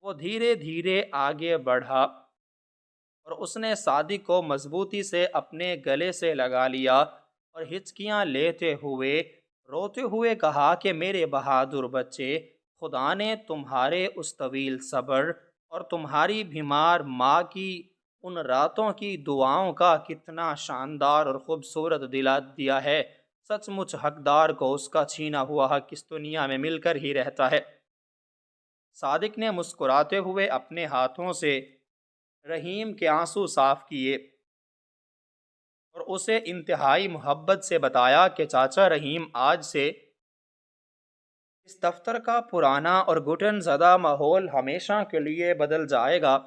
وہ دھیرے دھیرے آگے بڑھا اور اس نے صادق کو مضبوطی سے اپنے گلے سے لگا لیا اور ہچکیاں لیتے ہوئے، روتے ہوئے کہا کہ میرے بہادر بچے، خدا نے تمہارے اس طویل صبر اور تمہاری بیمار ماں کی ان راتوں کی دعاؤں کا کتنا شاندار اور خوبصورت دلا دیا ہے۔ سچ مچ حقدار کو اس کا چھینا ہوا حق اس دنیا میں مل کر ہی رہتا ہے۔ صادق نے مسکراتے ہوئے اپنے ہاتھوں سے رحیم کے آنسو صاف کیے اور اسے انتہائی محبت سے بتایا کہ چاچا رحیم، آج سے اس دفتر کا پرانا اور گھٹن زدہ ماحول ہمیشہ کے لیے بدل جائے گا۔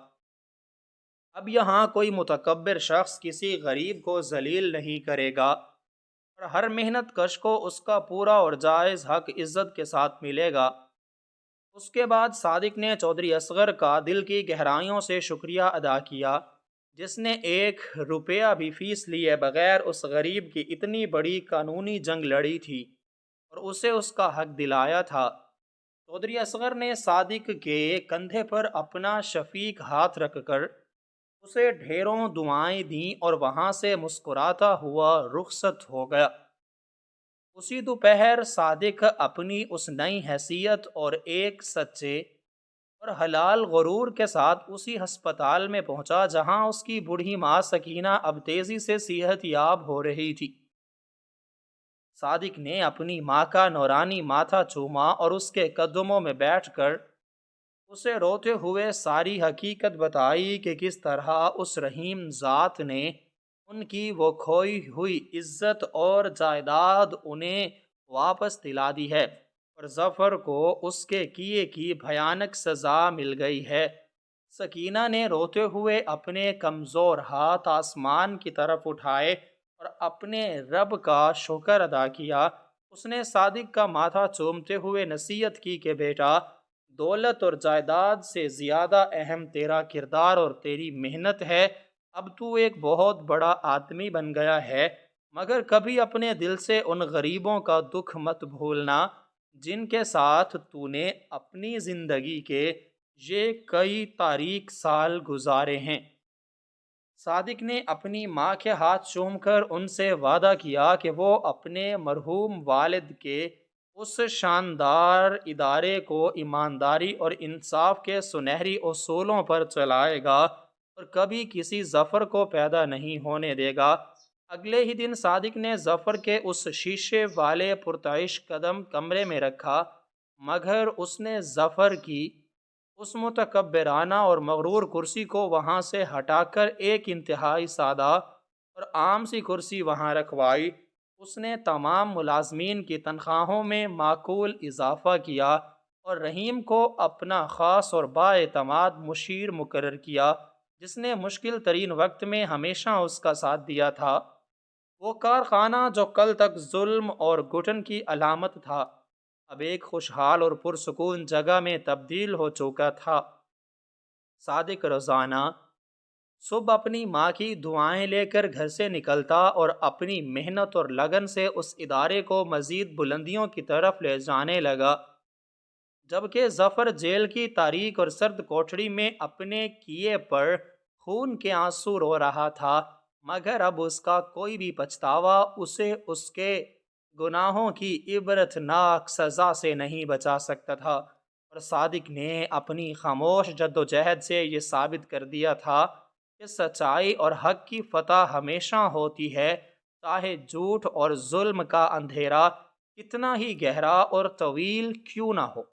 اب یہاں کوئی متکبر شخص کسی غریب کو ذلیل نہیں کرے گا، اور ہر محنت کش کو اس کا پورا اور جائز حق عزت کے ساتھ ملے گا۔ اس کے بعد صادق نے چودھری اصغر کا دل کی گہرائیوں سے شکریہ ادا کیا، جس نے 1 روپیہ بھی فیس لیے بغیر اس غریب کی اتنی بڑی قانونی جنگ لڑی تھی اور اسے اس کا حق دلایا تھا۔ چودھری اصغر نے صادق کے کندھے پر اپنا شفیق ہاتھ رکھ کر اسے ڈھیروں دعائیں دیں اور وہاں سے مسکراتا ہوا رخصت ہو گیا۔ اسی دوپہر صادق اپنی اس نئی حیثیت اور ایک سچے اور حلال غرور کے ساتھ اسی ہسپتال میں پہنچا جہاں اس کی بوڑھی ماں سکینہ اب تیزی سے صحت یاب ہو رہی تھی۔ صادق نے اپنی ماں کا نورانی ماتھا چوما اور اس کے قدموں میں بیٹھ کر اسے روتے ہوئے ساری حقیقت بتائی کہ کس طرح اس رحیم ذات نے ان کی وہ کھوئی ہوئی عزت اور جائیداد انہیں واپس دلا دی ہے، اور ظفر کو اس کے کیے کی بھیانک سزا مل گئی ہے۔ سکینہ نے روتے ہوئے اپنے کمزور ہاتھ آسمان کی طرف اٹھائے اور اپنے رب کا شکر ادا کیا۔ اس نے صادق کا ماتھا چومتے ہوئے نصیحت کی کہ بیٹا، دولت اور جائیداد سے زیادہ اہم تیرا کردار اور تیری محنت ہے۔ اب تو ایک بہت بڑا آدمی بن گیا ہے، مگر کبھی اپنے دل سے ان غریبوں کا دکھ مت بھولنا جن کے ساتھ تو نے اپنی زندگی کے یہ کئی تاریک سال گزارے ہیں۔ صادق نے اپنی ماں کے ہاتھ چوم کر ان سے وعدہ کیا کہ وہ اپنے مرحوم والد کے اس شاندار ادارے کو ایمانداری اور انصاف کے سنہری اصولوں پر چلائے گا اور کبھی کسی ظفر کو پیدا نہیں ہونے دے گا۔ اگلے ہی دن صادق نے ظفر کے اس شیشے والے پرتعش قدم کمرے میں رکھا، مگر اس نے ظفر کی اس متکبرانہ اور مغرور کرسی کو وہاں سے ہٹا کر ایک انتہائی سادہ اور عام سی کرسی وہاں رکھوائی۔ اس نے تمام ملازمین کی تنخواہوں میں معقول اضافہ کیا اور رحیم کو اپنا خاص اور بااعتماد مشیر مقرر کیا، جس نے مشکل ترین وقت میں ہمیشہ اس کا ساتھ دیا تھا۔ وہ کارخانہ جو کل تک ظلم اور گھٹن کی علامت تھا، اب ایک خوشحال اور پرسکون جگہ میں تبدیل ہو چکا تھا۔ صادق روزانہ صبح اپنی ماں کی دعائیں لے کر گھر سے نکلتا اور اپنی محنت اور لگن سے اس ادارے کو مزید بلندیوں کی طرف لے جانے لگا، جبکہ ظفر جیل کی تاریک اور سرد کوٹڑی میں اپنے کیے پر خون کے آنسو رو رہا تھا، مگر اب اس کا کوئی بھی پچھتاوا اسے اس کے گناہوں کی عبرتناک سزا سے نہیں بچا سکتا تھا، اور صادق نے اپنی خاموش جدوجہد سے یہ ثابت کر دیا تھا کہ سچائی اور حق کی فتح ہمیشہ ہوتی ہے، چاہے جھوٹ اور ظلم کا اندھیرا کتنا ہی گہرا اور طویل کیوں نہ ہو۔